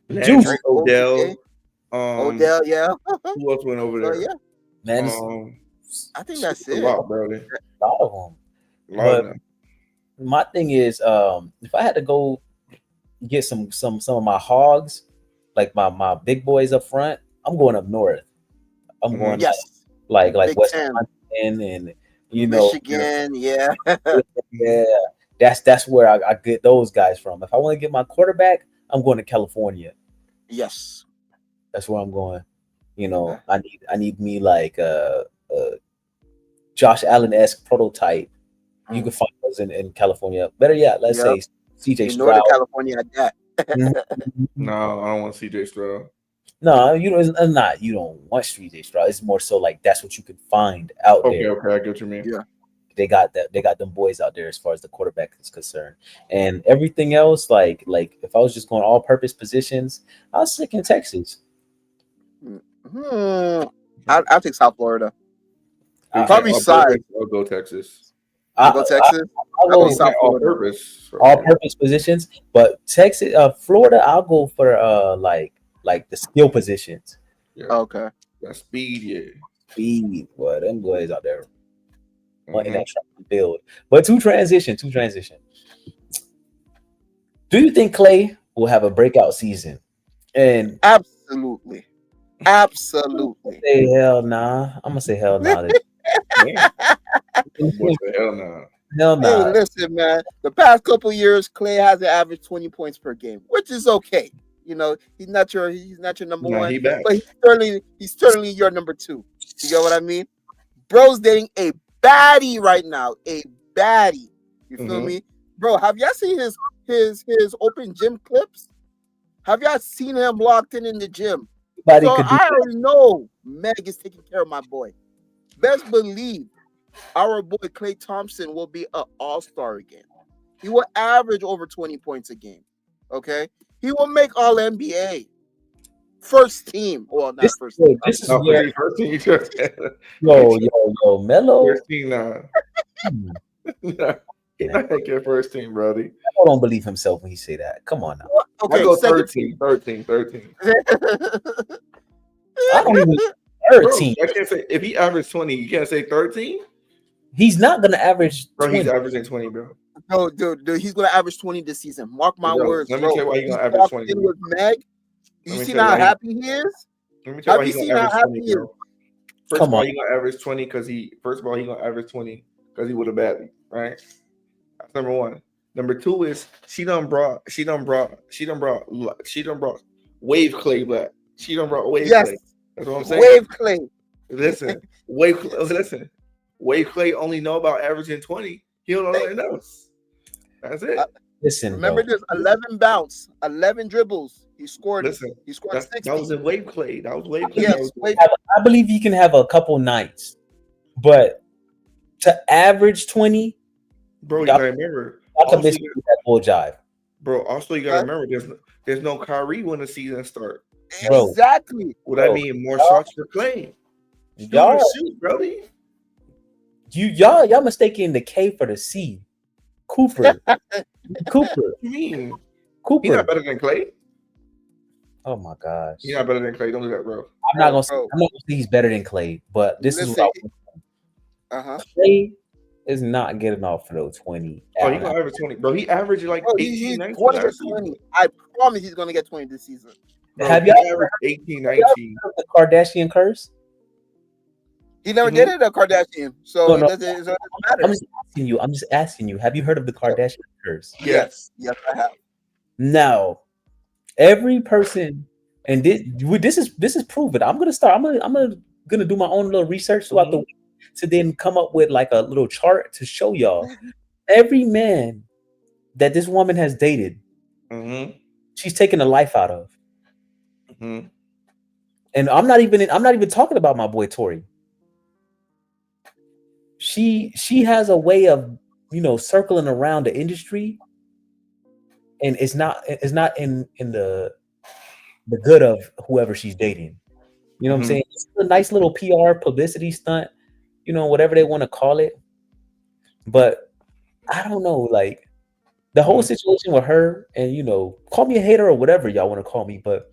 Speaker 3: Juice.
Speaker 4: Landry, Odell.
Speaker 2: Odell, yeah.
Speaker 4: Who else went over
Speaker 2: So
Speaker 4: there?
Speaker 2: yeah,
Speaker 3: Man, it's
Speaker 2: I think that's
Speaker 4: a
Speaker 2: it.
Speaker 4: lot, brother.
Speaker 3: a lot of them.
Speaker 4: A lot of them.
Speaker 3: My thing is, if I had to go get some of my hogs, like my big boys up front, I'm going up north. I'm going
Speaker 2: Yes.
Speaker 3: like
Speaker 2: Big
Speaker 3: West
Speaker 2: Ten.
Speaker 3: and
Speaker 2: Michigan, yeah.
Speaker 3: yeah, that's where I get those guys from. If I want to get my quarterback, I'm going to California.
Speaker 2: Yes.
Speaker 3: That's where I'm going.
Speaker 2: Okay.
Speaker 3: I need me like a Josh Allen-esque prototype. You can find those in California. Better yet, let's say CJ Stroud.
Speaker 2: Northern California had that.
Speaker 4: No, I don't want CJ Stroud.
Speaker 3: No, it's not. You don't want CJ Stroud. It's more so like that's what you can find out there.
Speaker 4: Okay, I get what you mean.
Speaker 2: Yeah.
Speaker 3: They got that. They got them boys out there as far as the quarterback is concerned, and everything else. Like if I was just going all-purpose positions, I was sick in Texas.
Speaker 2: I'll take South Florida. Probably
Speaker 4: All
Speaker 2: size.
Speaker 4: purpose, I'll go Texas.
Speaker 2: I'll go Texas.
Speaker 3: I'll
Speaker 2: I'll
Speaker 3: go
Speaker 2: go South
Speaker 4: All
Speaker 2: Florida.
Speaker 4: purpose.
Speaker 3: all-purpose positions, but Texas, Florida, I'll go for like the skill positions.
Speaker 4: Yeah.
Speaker 2: Okay.
Speaker 4: That speed, yeah.
Speaker 3: Speed, boy, them boys out there wanting that track and build. But to transition. Do you think Klay will have a breakout season? And
Speaker 2: Absolutely.
Speaker 3: say hell nah. I'm gonna say hell nah.
Speaker 4: Yeah. Boy, say hell no.
Speaker 3: Hell
Speaker 2: Hey,
Speaker 3: nah.
Speaker 2: listen, man. The past couple years, Klay has an average 20 points per game, which is okay. He's not your number
Speaker 4: Nah,
Speaker 2: one,
Speaker 4: he back.
Speaker 2: but he's certainly your number two. You get what I mean? Bro's dating a baddie right now. A baddie. You feel me? Bro, have y'all seen his open gym clips? Have y'all seen him locked in the gym?
Speaker 3: Nobody
Speaker 2: So
Speaker 3: could do
Speaker 2: I already know Meg is taking care of my boy. Best believe our boy Klay Thompson will be an all-star again. He will average over 20 points a game. Okay? He will make all NBA. First team. Well, not first team.
Speaker 3: This is
Speaker 4: No,
Speaker 3: where
Speaker 4: first team you just said.
Speaker 3: yo, Melo.
Speaker 4: First team, nah. He's not gonna get first team, brody.
Speaker 3: I don't believe himself when he say that. Come on now.
Speaker 2: Okay,
Speaker 4: I go
Speaker 2: second
Speaker 4: 13.
Speaker 3: I don't even
Speaker 4: Bro,
Speaker 3: 13.
Speaker 4: I can't say if he averaged 20, you can't say 13.
Speaker 3: He's not gonna average
Speaker 4: Bro,
Speaker 3: 20.
Speaker 4: he's averaging 20, bro.
Speaker 2: No, dude, he's gonna average 20 this season. Mark my
Speaker 4: Bro,
Speaker 2: words.
Speaker 4: let me
Speaker 2: bro.
Speaker 4: tell you why he's gonna
Speaker 2: He's
Speaker 4: average
Speaker 2: locked
Speaker 4: 20.
Speaker 2: in with Meg. You
Speaker 4: Let me
Speaker 2: see
Speaker 4: tell you
Speaker 2: how
Speaker 4: why he-
Speaker 2: happy he is?
Speaker 4: Let me tell you
Speaker 2: Have
Speaker 4: why
Speaker 2: you
Speaker 4: he's
Speaker 2: seen
Speaker 4: gonna
Speaker 2: how
Speaker 4: average
Speaker 2: happy
Speaker 4: 20,
Speaker 2: he is?
Speaker 4: bro. First
Speaker 3: Come
Speaker 4: of all,
Speaker 3: on.
Speaker 4: he's gonna average 20 because he gonna average 20 because he would have badly, right? That's number one. Number two is she done brought wave Klay back. She done brought wave
Speaker 2: Yes.
Speaker 4: Klay. That's what I'm saying.
Speaker 2: Wave Klay.
Speaker 4: Listen, wave Klay only know about averaging 20. He don't know nothing else. That's it.
Speaker 3: Listen,
Speaker 2: Remember
Speaker 3: though.
Speaker 2: this: 11 bounce, 11 dribbles. He scored
Speaker 4: Listen,
Speaker 2: 60.
Speaker 4: that was in wave Klay. That was wave Klay.
Speaker 2: Yes, wave.
Speaker 3: I believe you can have a couple nights, but to average 20,
Speaker 4: Bro, you gotta remember.
Speaker 3: I can miss that full jive.
Speaker 4: Bro, also you gotta remember there's no Kyrie when the season starts.
Speaker 3: Bro.
Speaker 2: Exactly.
Speaker 4: What I mean, more shots for Klay.
Speaker 3: Y'all,
Speaker 4: Shoot, brody.
Speaker 3: y'all mistaking the K for the C. Cooper.
Speaker 4: What you mean?
Speaker 3: Cooper.
Speaker 4: He's not better than Klay.
Speaker 3: Oh my gosh.
Speaker 4: He's not better than Klay. Don't do that, bro.
Speaker 3: I'm not gonna say he's better than Klay, but this is what Klay is not getting off for those 20.
Speaker 4: Oh, he's gonna average 20, bro. He averaged like 18,
Speaker 2: he's
Speaker 4: 19
Speaker 2: 20
Speaker 4: last
Speaker 2: to 20.
Speaker 4: season.
Speaker 2: I promise he's gonna get 20 this season.
Speaker 4: Bro,
Speaker 3: Have
Speaker 4: he
Speaker 3: y'all
Speaker 4: averaged 18,
Speaker 3: Have y'all
Speaker 4: 19?
Speaker 3: heard of the Kardashian curse?
Speaker 2: He never did it, a Kardashian, so
Speaker 3: No.
Speaker 2: it doesn't matter.
Speaker 3: I'm just asking you. Have you heard of the Kardashian curse?
Speaker 2: Yes, I have.
Speaker 3: Now, every person, and this is proven. I'm gonna do my own little research throughout the week to then come up with like a little chart to show y'all. Every man that this woman has dated, she's taken the life out of. And I'm not even talking about my boy Tory. She has a way of circling around the industry, and it's not in the the good of whoever she's dating. You know what I'm
Speaker 4: Mhm.
Speaker 3: saying? It's a nice little PR publicity stunt, you know, whatever they want to call it. But I don't know, like the whole
Speaker 4: Mhm.
Speaker 3: situation with her, and you know, call me a hater or whatever y'all want to call me, but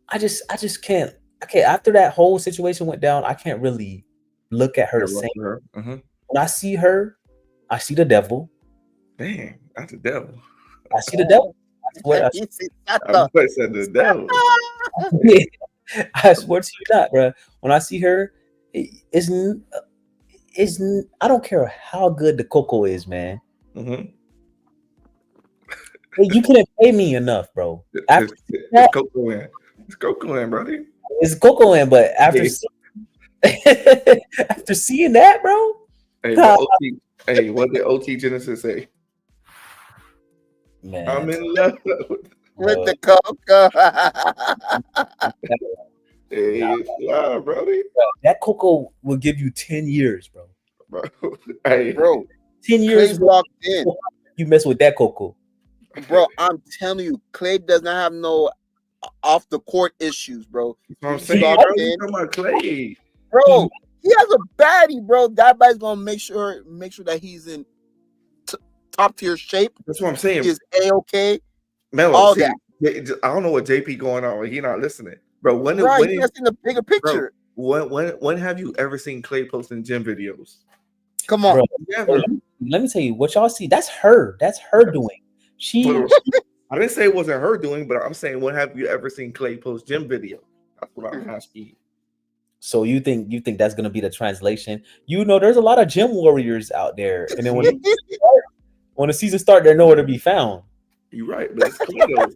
Speaker 3: I just can't. Okay, after that whole situation went down, I can't really look at her
Speaker 4: Yeah,
Speaker 3: the
Speaker 4: rock
Speaker 3: same.
Speaker 4: with her.
Speaker 3: When I see her, I see the devil.
Speaker 4: Dang, that's the devil.
Speaker 3: I see the devil. I swear,
Speaker 2: He said, "Shut
Speaker 4: I
Speaker 2: the
Speaker 4: said the devil.
Speaker 3: I swear to you not, bro. When I see her, it's I don't care how good the cocoa is, man.
Speaker 4: Mhm.
Speaker 3: Hey, you couldn't pay me enough, bro. After
Speaker 4: It's
Speaker 3: that,
Speaker 4: Coco in. It's Coco in, brother.
Speaker 3: it's cocoa in, but after
Speaker 4: Hey,
Speaker 3: after seeing that, bro,
Speaker 4: hey,
Speaker 3: nah,
Speaker 4: what did OT Genesis say? I'm
Speaker 3: man,
Speaker 4: in love.
Speaker 2: with
Speaker 3: uh,
Speaker 2: the cocoa."
Speaker 4: Hey, it's love, brother.
Speaker 3: that cocoa will give you 10 years, bro.
Speaker 4: Bro. Hey,
Speaker 2: Bro,
Speaker 3: 10 years
Speaker 2: Clay's locked in.
Speaker 3: you mess with that cocoa.
Speaker 2: Bro, I'm telling you, Clay does not have no off the court issues, bro.
Speaker 4: that's what I'm
Speaker 2: He's
Speaker 4: saying,
Speaker 2: locked
Speaker 4: bro. You
Speaker 2: in.
Speaker 4: talking about Clay?
Speaker 2: Bro, he has a baddie, bro. That guy's gonna make sure that he's in top tier shape.
Speaker 4: That's what I'm saying.
Speaker 2: He is A-OK.
Speaker 4: Melo,
Speaker 2: All
Speaker 4: see,
Speaker 2: that.
Speaker 4: I don't know what JP going on. He not listening, bro.
Speaker 2: Right, he's not seeing the bigger
Speaker 4: bro,
Speaker 2: picture.
Speaker 4: when have you ever seen Clay posting gym videos?
Speaker 2: Come on.
Speaker 3: Bro,
Speaker 4: Never.
Speaker 3: let me tell you what y'all see. That's her. That's her doing.
Speaker 4: Bro, I didn't say it wasn't her doing, but I'm saying, when have you ever seen Clay post gym video? That's what I'm asking you.
Speaker 3: So you think that's gonna be the translation? You know, there's a lot of gym warriors out there, and then when the season start, they're nowhere to be found.
Speaker 4: You're right, but it's Clay though.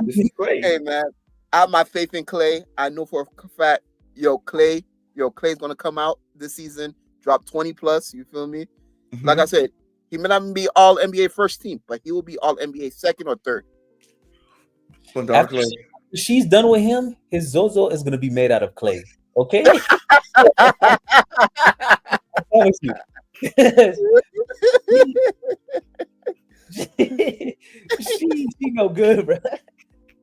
Speaker 4: This is Clay.
Speaker 2: Hey man, I have my faith in Clay. I know for a fact, Clay's gonna come out this season, drop 20 plus. You feel me? Like I said, he may not be all NBA first team, but he will be all NBA second or third.
Speaker 3: After she's done with him, his Zozo is gonna be made out of clay. Okay, I promise you. she no good, bro.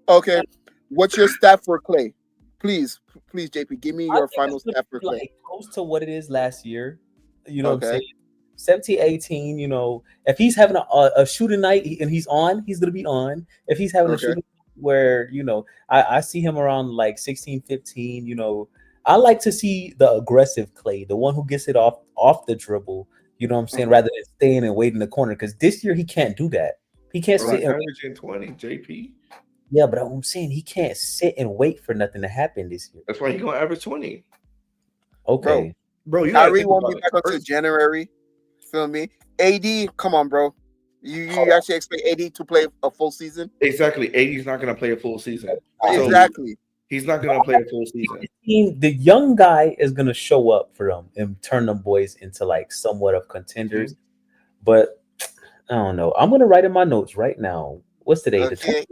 Speaker 2: Okay, what's your stat for Clay? Please, JP, give me your final stat for Clay.
Speaker 3: Like close to what it is last year. You know what I'm
Speaker 2: Okay.
Speaker 3: saying? 17, 18, you know, if he's having a shooting night and he's on, he's gonna be on. If he's having a
Speaker 2: Okay.
Speaker 3: shooting where, you know, I see him around like 16, 15, you know. I like to see the aggressive Clay, the one who gets it off the dribble, you know what I'm saying, rather than staying and waiting in the corner. Because this year he can't do that. He can't sit and
Speaker 4: averaging 20, JP.
Speaker 3: yeah, but I'm saying he can't sit and wait for nothing to happen this year.
Speaker 4: That's why he's gonna average 20.
Speaker 3: Okay.
Speaker 4: Bro, you gotta
Speaker 2: Kyrie
Speaker 4: think
Speaker 2: won't
Speaker 4: about
Speaker 2: be
Speaker 4: it.
Speaker 2: back until January. Feel me? AD, come on, bro. You actually expect AD to play a full season?
Speaker 4: Exactly. AD's not gonna play a full season.
Speaker 2: Exactly.
Speaker 4: He's not gonna play a full season.
Speaker 3: The young guy is gonna show up for them and turn them boys into like somewhat of contenders. But I don't know. I'm gonna write in my notes right now. What's today?
Speaker 2: Okay.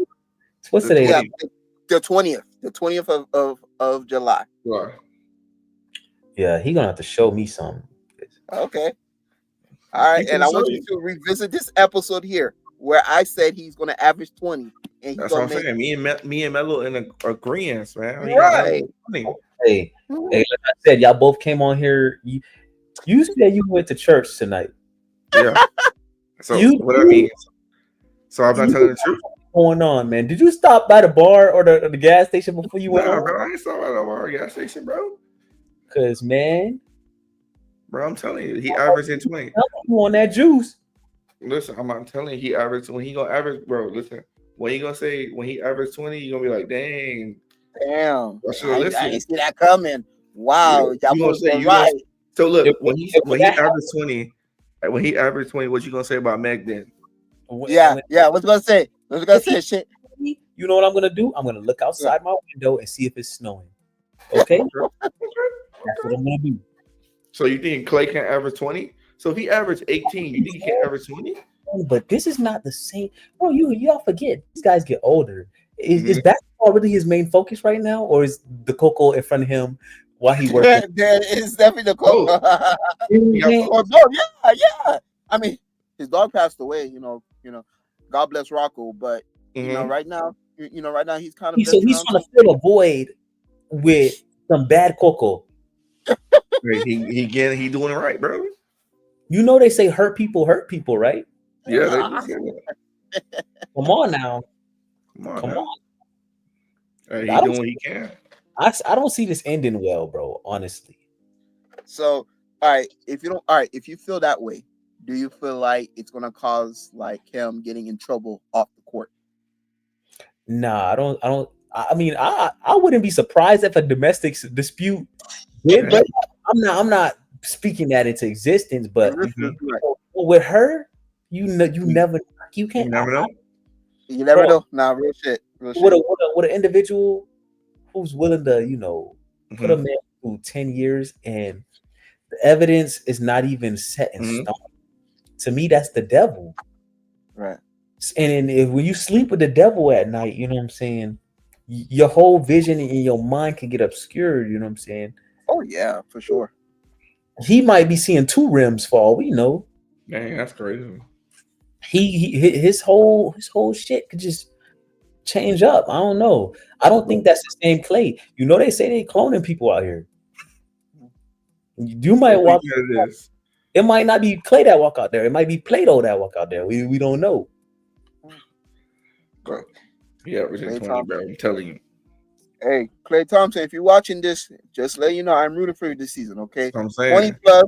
Speaker 3: What's today?
Speaker 2: Yeah, the 20th. The 20th of July.
Speaker 4: Right.
Speaker 3: Yeah, he's gonna have to show me something.
Speaker 2: Okay. All right. And I want you to revisit this episode here where I said he's gonna average 20. And
Speaker 4: That's what I'm saying. Me and Melo in agreement, man.
Speaker 2: Right.
Speaker 3: Hey, like I said, y'all both came on here. You said you went to church tonight.
Speaker 4: Yeah. So what I mean? So I'm not telling the truth.
Speaker 3: What's going on, man? Did you stop by the bar or the gas station before you went?
Speaker 4: Nah, bro, I ain't stopped at the bar gas station, bro.
Speaker 3: Cause man,
Speaker 4: bro, I'm telling you, he averaging 20.
Speaker 3: You on that juice?
Speaker 4: Listen, I'm telling you, he averaged when he gonna average, bro. Listen, when he gonna say when he averaged 20, you gonna be like, dang.
Speaker 2: I didn't see that coming. Wow,
Speaker 4: y'all
Speaker 2: both were right.
Speaker 4: So look, when he averaged 20, what you gonna say about Meg then?
Speaker 2: Yeah. What's gonna say? What's gonna say? Shit.
Speaker 3: You know what I'm gonna do? I'm gonna look outside my window and see if it's snowing. Okay. That's what I'm gonna do.
Speaker 4: So you think Clay can't average 20? So if he averaged 18, you think he can't average 20?
Speaker 3: But this is not the same. Bro, y'all forget these guys get older. Is basketball really his main focus right now, or is the cocoa in front of him while he works?
Speaker 2: It's definitely the cocoa. Yeah. I mean, his dog passed away. You know. God bless Rocco, but you know, right now, Right now he's kind of
Speaker 3: So
Speaker 2: venturing
Speaker 3: he's
Speaker 2: on
Speaker 3: trying to fill a void with some bad cocoa.
Speaker 4: He doing it right, bro.
Speaker 3: You know they say hurt people, right?
Speaker 4: Yeah, they do say that.
Speaker 3: Come on now.
Speaker 4: Come on. He
Speaker 3: I
Speaker 4: doing what he can.
Speaker 3: I don't see this ending well, bro. Honestly.
Speaker 2: So, all right, if you feel that way, do you feel like it's gonna cause like him getting in trouble off the court?
Speaker 3: Nah, I don't. I mean, I wouldn't be surprised if a domestic dispute did, but I'm not speaking that into existence. But with her, you never, you can't.
Speaker 4: You never know.
Speaker 2: You never know. Nah, real shit.
Speaker 3: With an individual who's willing to, put a man through 10 years and the evidence is not even set in stone. To me, that's the devil.
Speaker 2: Right.
Speaker 3: And when you sleep with the devil at night, you know what I'm saying? Your whole vision in your mind can get obscured, you know what I'm saying?
Speaker 2: Oh yeah, for sure.
Speaker 3: He might be seeing 2 rims for all we know.
Speaker 4: Dang, that's crazy.
Speaker 3: His whole shit could just change up. I don't know. I don't think that's the same Klay. They say they cloning people out here. You might walk. It might not be Klay that walk out there. It might be Plato that walk out there. We don't know.
Speaker 4: Bro, yeah, within 20, bro. I'm telling you.
Speaker 2: Hey, Klay Thompson, if you're watching this, just let you know I'm rooting for you this season. Okay,
Speaker 4: I'm saying
Speaker 2: 20 plus.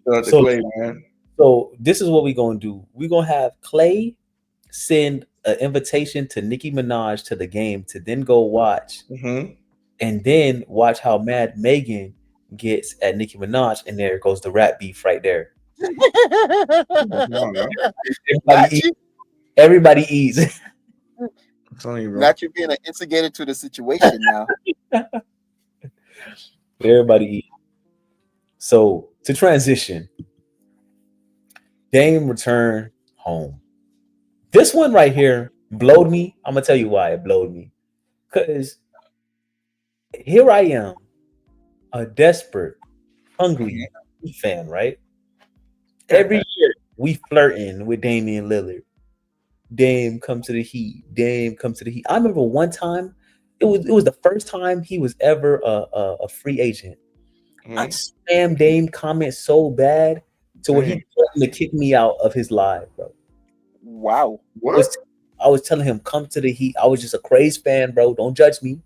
Speaker 4: Klay, man.
Speaker 3: So this is what we're gonna do. We're gonna have Klay send an invitation to Nicki Minaj to the game to then go watch, and then watch how mad Megan gets at Nicki Minaj, and there goes the rap beef right there. Everybody eats.
Speaker 2: Not you being an instigator to the situation now.
Speaker 3: Everybody eat. So to transition, Dame returned home. This one right here blowed me. I'm gonna tell you why it blowed me. Because here I am, a desperate, hungry fan, right? Every year we flirting with Damian Lillard. Dame come to the Heat. Dame come to the Heat. I remember one time, it was the first time he was ever a free agent. I spammed Dame comments so bad to where he threatened to kick me out of his live, bro.
Speaker 2: Wow.
Speaker 3: I was telling him, come to the Heat. I was just a crazed fan, bro. Don't judge me.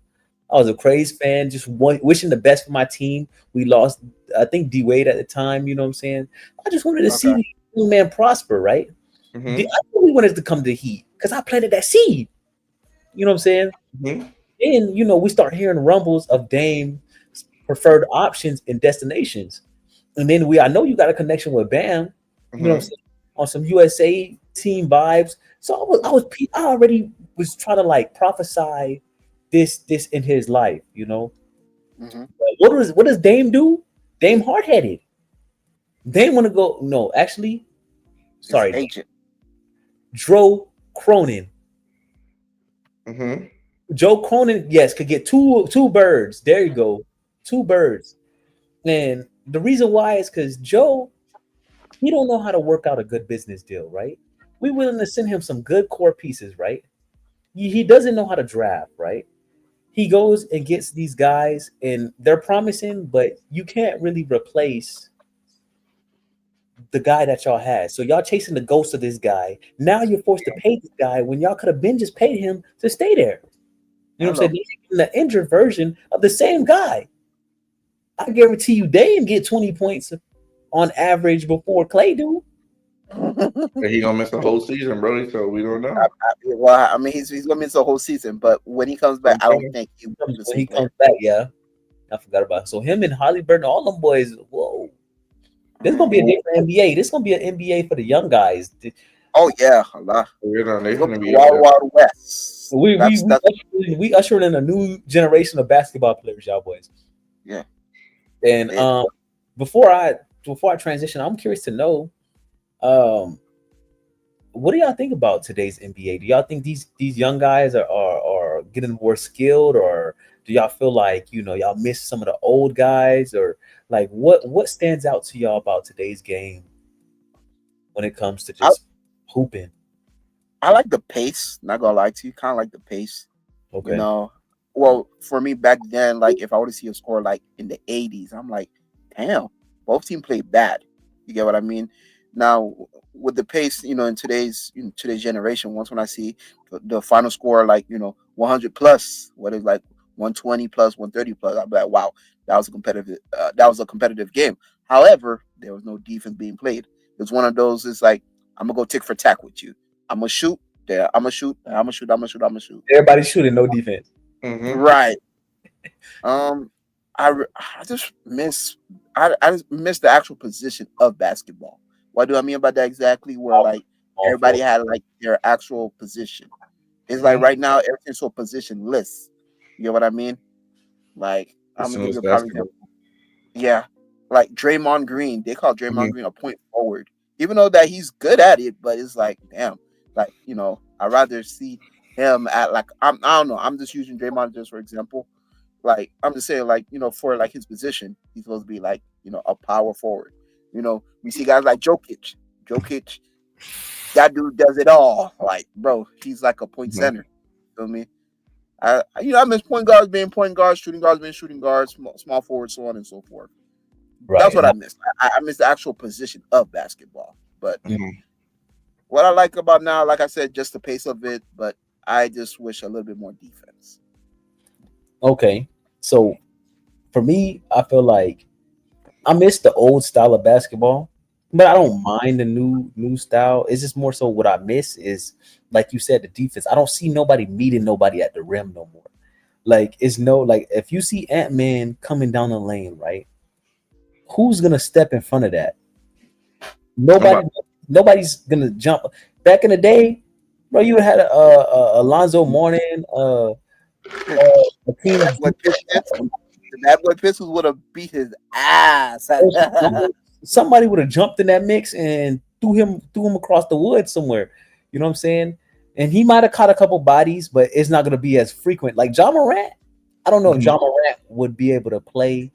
Speaker 3: I was a crazed fan, just wishing the best for my team. We lost, I think, D Wade at the time. You know what I'm saying? I just wanted to see the young man prosper, right? I really wanted to come to the Heat because I planted that seed. You know what I'm saying? And we start hearing rumbles of Dame preferred options and destinations. And then I know you got a connection with Bam, you know what I'm saying, on some USA team vibes. So I already was trying to like prophesy this in his life, What does Dame do? Dame hard-headed. Dame want to go. No, actually, sorry,
Speaker 2: agent
Speaker 3: Joe Cronin. Joe Cronin, yes, could get two birds. There you go, 2 birds. And the reason why is because Joe, he don't know how to work out a good business deal, right? We willing to send him some good core pieces, right? He doesn't know how to draft, right? He goes and gets these guys, and they're promising, but you can't really replace the guy that y'all had. So y'all chasing the ghost of this guy. Now you're forced to pay this guy when y'all could have been just paid him to stay there. You know what I'm saying? The injured version of the same guy. I guarantee you Dame get 20 points on average before Klay do.
Speaker 4: He gonna miss the whole season, bro. So we don't know.
Speaker 2: Well, I mean, he's gonna miss the whole season, but when he comes back, I don't think he will.
Speaker 3: When he comes back, yeah. I forgot about it. So him and Halliburton, all them boys, whoa. This is gonna be a different NBA. This is gonna be an NBA for the young guys.
Speaker 2: Oh yeah, Allah.
Speaker 4: They're gonna be
Speaker 2: Wild West.
Speaker 3: We ushered in a new generation of basketball players, y'all boys.
Speaker 2: Yeah.
Speaker 3: And before I transition, I'm curious to know, what do y'all think about today's NBA? Do y'all think these young guys are getting more skilled, or do y'all feel like y'all miss some of the old guys, or like what stands out to y'all about today's game when it comes to just hooping?
Speaker 2: I like the pace. Not gonna lie to you, kind of like the pace. You
Speaker 3: Okay.
Speaker 2: know, well, for me back then, like if I were to see a score like in the 80s, I'm like, damn, both teams played bad. You get what I mean? Now with the pace, in today's generation, once when I see the final score like 100 plus, what is like 120 plus, 130 plus, I'm like, wow, that was a competitive game. However, there was no defense being played. It's one of those. It's like I'm gonna go tick for tack with you. I'm gonna shoot. There, I'm gonna shoot. I'm gonna shoot. I'm gonna shoot. I'm gonna shoot.
Speaker 3: Everybody shooting, no defense.
Speaker 4: Mm-hmm.
Speaker 2: Right. Um, I just miss I just miss the actual position of basketball. What do I mean by that exactly? Where
Speaker 3: All,
Speaker 2: like
Speaker 3: all
Speaker 2: everybody
Speaker 3: for
Speaker 2: had like their actual position. It's like
Speaker 4: Mm-hmm.
Speaker 2: right now everything's so positionless. You get what I mean? Like I'm
Speaker 4: It's
Speaker 2: gonna
Speaker 4: the
Speaker 2: give you
Speaker 4: most
Speaker 2: a prime
Speaker 4: basketball.
Speaker 2: example. Yeah, like Draymond Green. They call
Speaker 4: Mm-hmm.
Speaker 2: Draymond Green a point forward, even though that he's good at it. But it's like, damn, like I'd rather see him at like I don't know. I'm just using Draymond just for example. Like I'm just saying, like for like his position, he's supposed to be like a power forward. We see guys like Jokic. Jokic, that dude does it all. Like, bro, he's like a point
Speaker 4: Mm-hmm.
Speaker 2: center. You feel me? I miss point guards being point guards, shooting guards being shooting guards, small forwards, so on and so forth. That's
Speaker 3: right.
Speaker 2: what
Speaker 3: And
Speaker 2: I miss. I miss the actual position of basketball. But
Speaker 4: Mm-hmm.
Speaker 2: what I like about now, like I said, just the pace of it. But I just wish a little bit more defense.
Speaker 3: okay, so for me, I feel like I miss the old style of basketball, but I don't mind the new style. It's just more so what I miss is like you said, the defense. I don't see nobody meeting nobody at the rim no more. Like it's no like if you see Ant Man coming down the lane, right? Who's gonna step in front of that? Nobody.
Speaker 4: Nobody.
Speaker 3: Nobody's gonna jump. Back in the day, bro, you had Alonzo Mourning,
Speaker 2: That
Speaker 3: Hakeem.
Speaker 2: boy Pistons, that boy Pistols would have beat his ass.
Speaker 3: Somebody would have jumped in that mix and threw him across the woods somewhere. You know what I'm saying? And he might have caught a couple bodies, but it's not going to be as frequent. Like John Morant, I don't know if
Speaker 4: Mm-hmm.
Speaker 3: John Morant would be able to play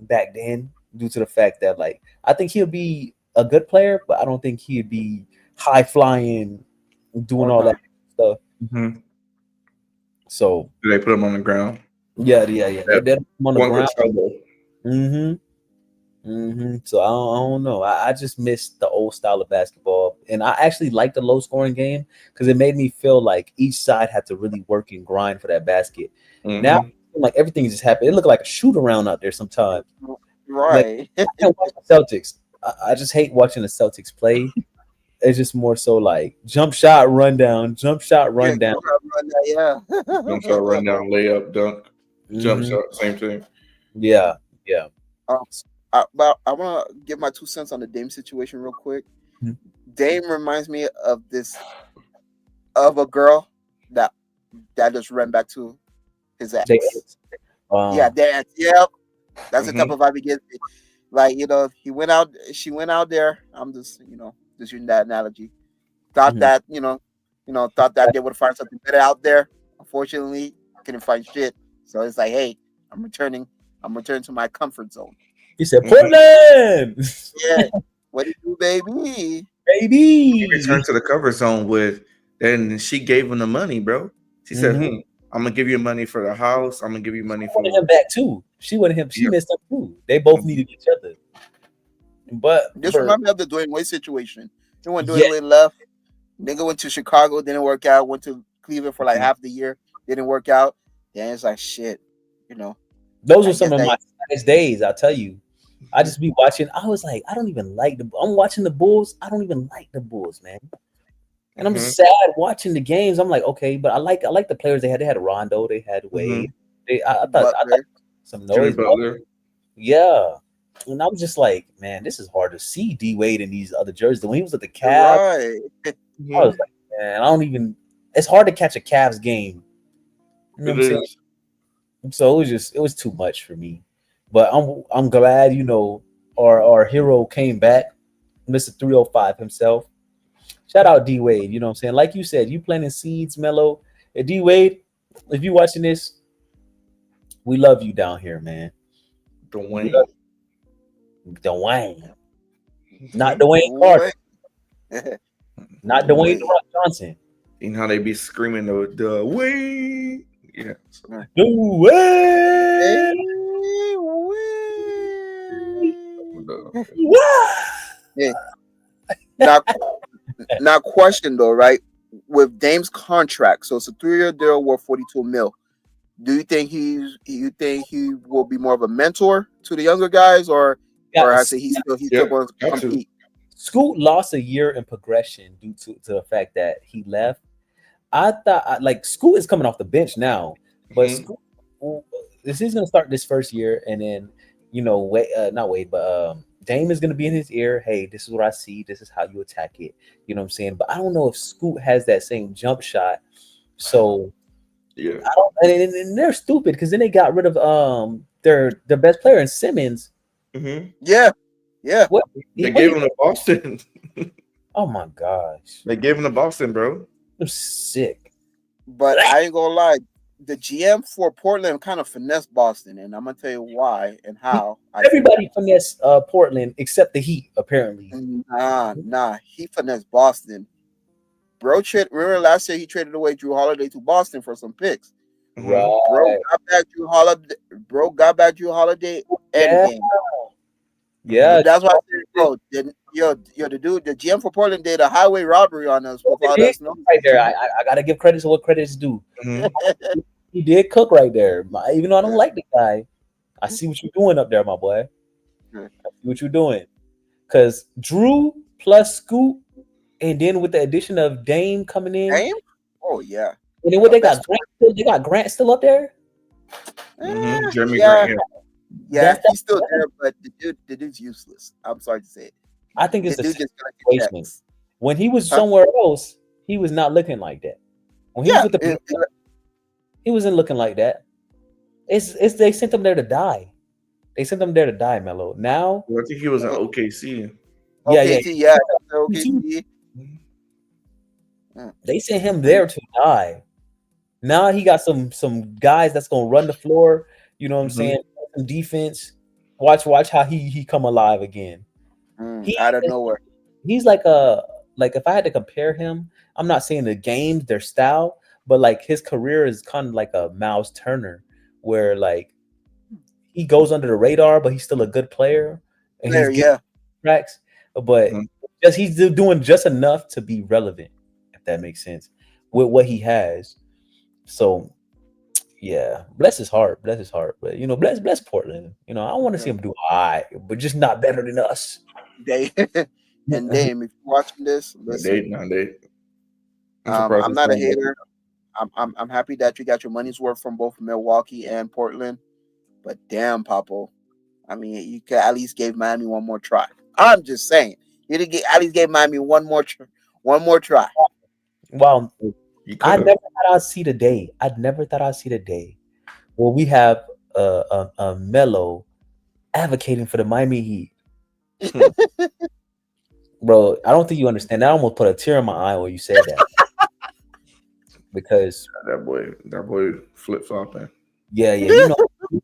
Speaker 3: back then due to the fact that like I think he'll be a good player, but I don't think he'd be high flying, doing
Speaker 2: All
Speaker 3: all that
Speaker 2: time.
Speaker 3: stuff.
Speaker 4: Mm-hmm.
Speaker 3: So
Speaker 4: They put him on the ground.
Speaker 3: yeah. They
Speaker 4: Yeah.
Speaker 3: did him on the
Speaker 4: One good
Speaker 3: ground.
Speaker 4: elbow.
Speaker 3: So I don't know. I just miss the old style of basketball, and I actually like the low scoring game because it made me feel like each side had to really work and grind for that basket. Now,
Speaker 4: Mm-hmm.
Speaker 3: like everything just happened. It looked like a shoot around out there sometimes. Like
Speaker 2: Right.
Speaker 3: I can't watch the Celtics. I just hate watching the Celtics play. It's just more so like jump shot, rundown, jump shot,
Speaker 2: Yeah,
Speaker 3: rundown.
Speaker 2: yeah.
Speaker 4: Jump shot, run down, layup, dunk, jump
Speaker 3: Hmm.
Speaker 4: shot, same thing.
Speaker 3: Yeah, yeah.
Speaker 2: um, but I want to give my 2 cents on the Dame situation real quick.
Speaker 3: Mhm.
Speaker 2: Dame reminds me of a girl that just ran back to his
Speaker 3: They,
Speaker 2: ex. Yeah,
Speaker 3: uh,
Speaker 2: their ex. Yep, that's the type
Speaker 4: Mm-hmm.
Speaker 2: of vibe he gives me. Like she went out there. I'm just using that analogy. Thought
Speaker 3: mhm.
Speaker 2: that thought that they would find something better out there. Unfortunately, couldn't find shit. So it's like, hey, I'm returning. I'm returning to my comfort zone.
Speaker 3: He said
Speaker 4: Mm-hmm.
Speaker 3: Portland,
Speaker 2: Yeah. What do you do, baby?
Speaker 4: He
Speaker 3: baby.
Speaker 4: returned to the cover zone with, and she gave him the money, bro. She said,
Speaker 3: Mhm.
Speaker 4: I'm gonna give you money for the house. I'm gonna give you money
Speaker 3: Wanted
Speaker 4: for
Speaker 3: him back too. She wanted him. She
Speaker 4: yeah.
Speaker 3: missed him too. They both
Speaker 4: Mhm.
Speaker 3: needed each other. But
Speaker 2: This
Speaker 3: for
Speaker 2: reminds me of the Dwayne Wade situation. You know when
Speaker 3: yeah,
Speaker 2: Dwayne Wade left, nigga went to Chicago, didn't work out. Went to Cleveland for like
Speaker 4: Mhm.
Speaker 2: half the year, didn't work out. Then it's like shit. You know,
Speaker 3: those were
Speaker 2: I
Speaker 3: some
Speaker 2: guess
Speaker 3: of
Speaker 2: that
Speaker 3: my saddest days. I tell you, I just be watching. I was like, I don't even like the. I'm watching the Bulls. I don't even like the Bulls, man. And I'm
Speaker 4: Mhm.
Speaker 3: just sad watching the games. I'm like, okay, but I like the players they had. They had Rondo. They had Wade.
Speaker 4: Mhm.
Speaker 3: I thought
Speaker 2: Butler.
Speaker 3: some
Speaker 4: Jimmy
Speaker 3: noise.
Speaker 4: Butler.
Speaker 3: Yeah. And I was just like, man, this is hard to see D Wade in these other jerseys. When he was at the
Speaker 2: You're
Speaker 3: Cavs,
Speaker 2: right.
Speaker 3: I was
Speaker 4: Mhm.
Speaker 3: like, man, I don't even. It's hard to catch a Cavs game. You know what
Speaker 4: It
Speaker 3: I'm saying?
Speaker 4: is.
Speaker 3: So it was too much for me. But I'm glad our hero came back, Mr. 305 himself. Shout out D Wade. You know what I'm saying? Like you said, you planting seeds, Mello. D Wade, if you watching this, we love you down here, man. We love
Speaker 4: Dwayne.
Speaker 3: Dwayne, not
Speaker 4: Mhm.
Speaker 3: Dwayne Carter,
Speaker 2: Dwayne.
Speaker 3: not Dwayne The
Speaker 2: Dwayne.
Speaker 3: Rock Johnson.
Speaker 4: You know how they be screaming the way. Yeah. So,
Speaker 3: No way.
Speaker 4: uh,
Speaker 2: Yeah. Now, now, question though, right? With Dame's contract, so it's a 3-year deal worth 42 mil. Do you think he will be more of a mentor to the younger guys, or I say he's still going to
Speaker 4: got to.
Speaker 2: compete?
Speaker 3: Scoot lost a year in progression due to the fact that he left. I thought like Scoot is coming off the bench now, but
Speaker 4: Mhm.
Speaker 3: Scoot, this is going to start this first year, and then not Wade, but Dame is going to be in his ear. Hey, this is what I see. This is how you attack it. You know what I'm saying? But I don't know if Scoot has that same jump shot. So
Speaker 4: Yeah.
Speaker 3: I don't, and they're stupid because then they got rid of their best player in Simmons.
Speaker 4: Mm-hmm.
Speaker 2: Yeah.
Speaker 3: What
Speaker 4: They gave him to Boston.
Speaker 3: Oh my gosh,
Speaker 4: They gave him to Boston, bro.
Speaker 3: I'm sick.
Speaker 2: But I ain't gonna lie, the GM for Portland kind of finessed Boston, and I'm gonna tell you why and how.
Speaker 3: Everybody finessed Portland except the Heat, apparently.
Speaker 2: Nah, he finessed Boston. Bro, remember last year he traded away Drew Holiday to Boston for some picks.
Speaker 3: Right.
Speaker 2: Bro got back Drew Holiday.
Speaker 3: Yeah.
Speaker 2: Endgame.
Speaker 3: Yeah.
Speaker 2: That's why I said, bro, the GM for Portland did a highway robbery on us without us knowing.
Speaker 3: Right there. I gotta give credit to what credit is due.
Speaker 4: Mm-hmm.
Speaker 3: He did cook right there. Even though I don't like the guy, I see what you're doing up there, my boy. I see what you're doing. Because Drew plus Scoot, and then with the addition of Dame coming in.
Speaker 2: Dame? Oh yeah.
Speaker 3: And then what they got? Grant still up there?
Speaker 4: Mm-hmm. Jeremy
Speaker 2: Yeah.
Speaker 4: Grant.
Speaker 2: Yeah, he's still there, but the dude's useless. I'm sorry to say it.
Speaker 3: I think it's
Speaker 2: the
Speaker 3: the
Speaker 2: dude just gonna get checks.
Speaker 3: When he was somewhere else, he was not looking like that. When he was with the he wasn't looking like that. It's they sent him there to die. They sent him there to die, Melo. Now
Speaker 4: Well, I think he was in OKC.
Speaker 2: Yeah. OKC.
Speaker 3: They sent him there to die. Now he got some guys that's gonna run the floor. You know what I'm saying? Some defense. Watch how he come alive again.
Speaker 2: Out of nowhere.
Speaker 3: He's like if I had to compare him, I'm not saying the games, their style, but like his career is kind of like a Miles Turner, where like he goes under the radar, but he's still a good player. And he's getting tracks, but he's doing just enough to be relevant, if that makes sense, with what he has. So yeah, bless his heart. But bless Portland. I want to see him do all right, but just not better than us.
Speaker 2: Dame, if you're watching this, listen. I'm not a hater. I'm happy that you got your money's worth from both Milwaukee and Portland. But damn, Papo, I mean, you could at least give Miami one more try. I'm just saying, you didn't at least give Miami one more try.
Speaker 3: Well, I never thought I'd see the day where we have a Melo advocating for the Miami Heat. Bro, I don't think you understand. I almost put a tear in my eye when you said that. Because
Speaker 4: that boy flip flopping.
Speaker 3: Yeah.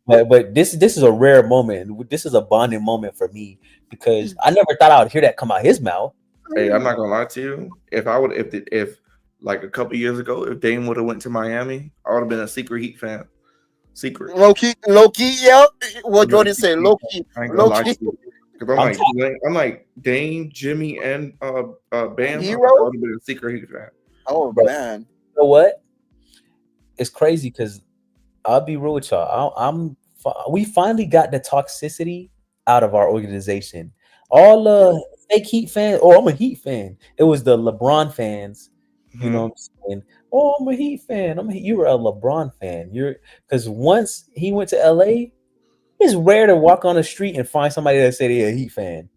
Speaker 3: But this is a rare moment. This is a bonding moment for me because I never thought I would hear that come out his mouth.
Speaker 4: Hey, I'm not gonna lie to you. If like a couple years ago, if Dame would have went to Miami, I would have been a secret Heat fan. Secret.
Speaker 2: Low key, yeah. What Jordan said, low key.
Speaker 4: I ain't gonna lie to you. Because I'm like Dame, Jimmy, and Bam.
Speaker 2: Hero?
Speaker 4: I would have been a secret Heat fan.
Speaker 2: Oh man.
Speaker 3: You know what? It's crazy because I'll be real with y'all. We finally got the toxicity out of our organization. All fake Heat fans. Oh, I'm a Heat fan. It was the LeBron fans. You know what I'm saying? Oh, I'm a Heat fan. You were a LeBron fan. Because once he went to LA, it's rare to walk on the street and find somebody that said they're a Heat fan.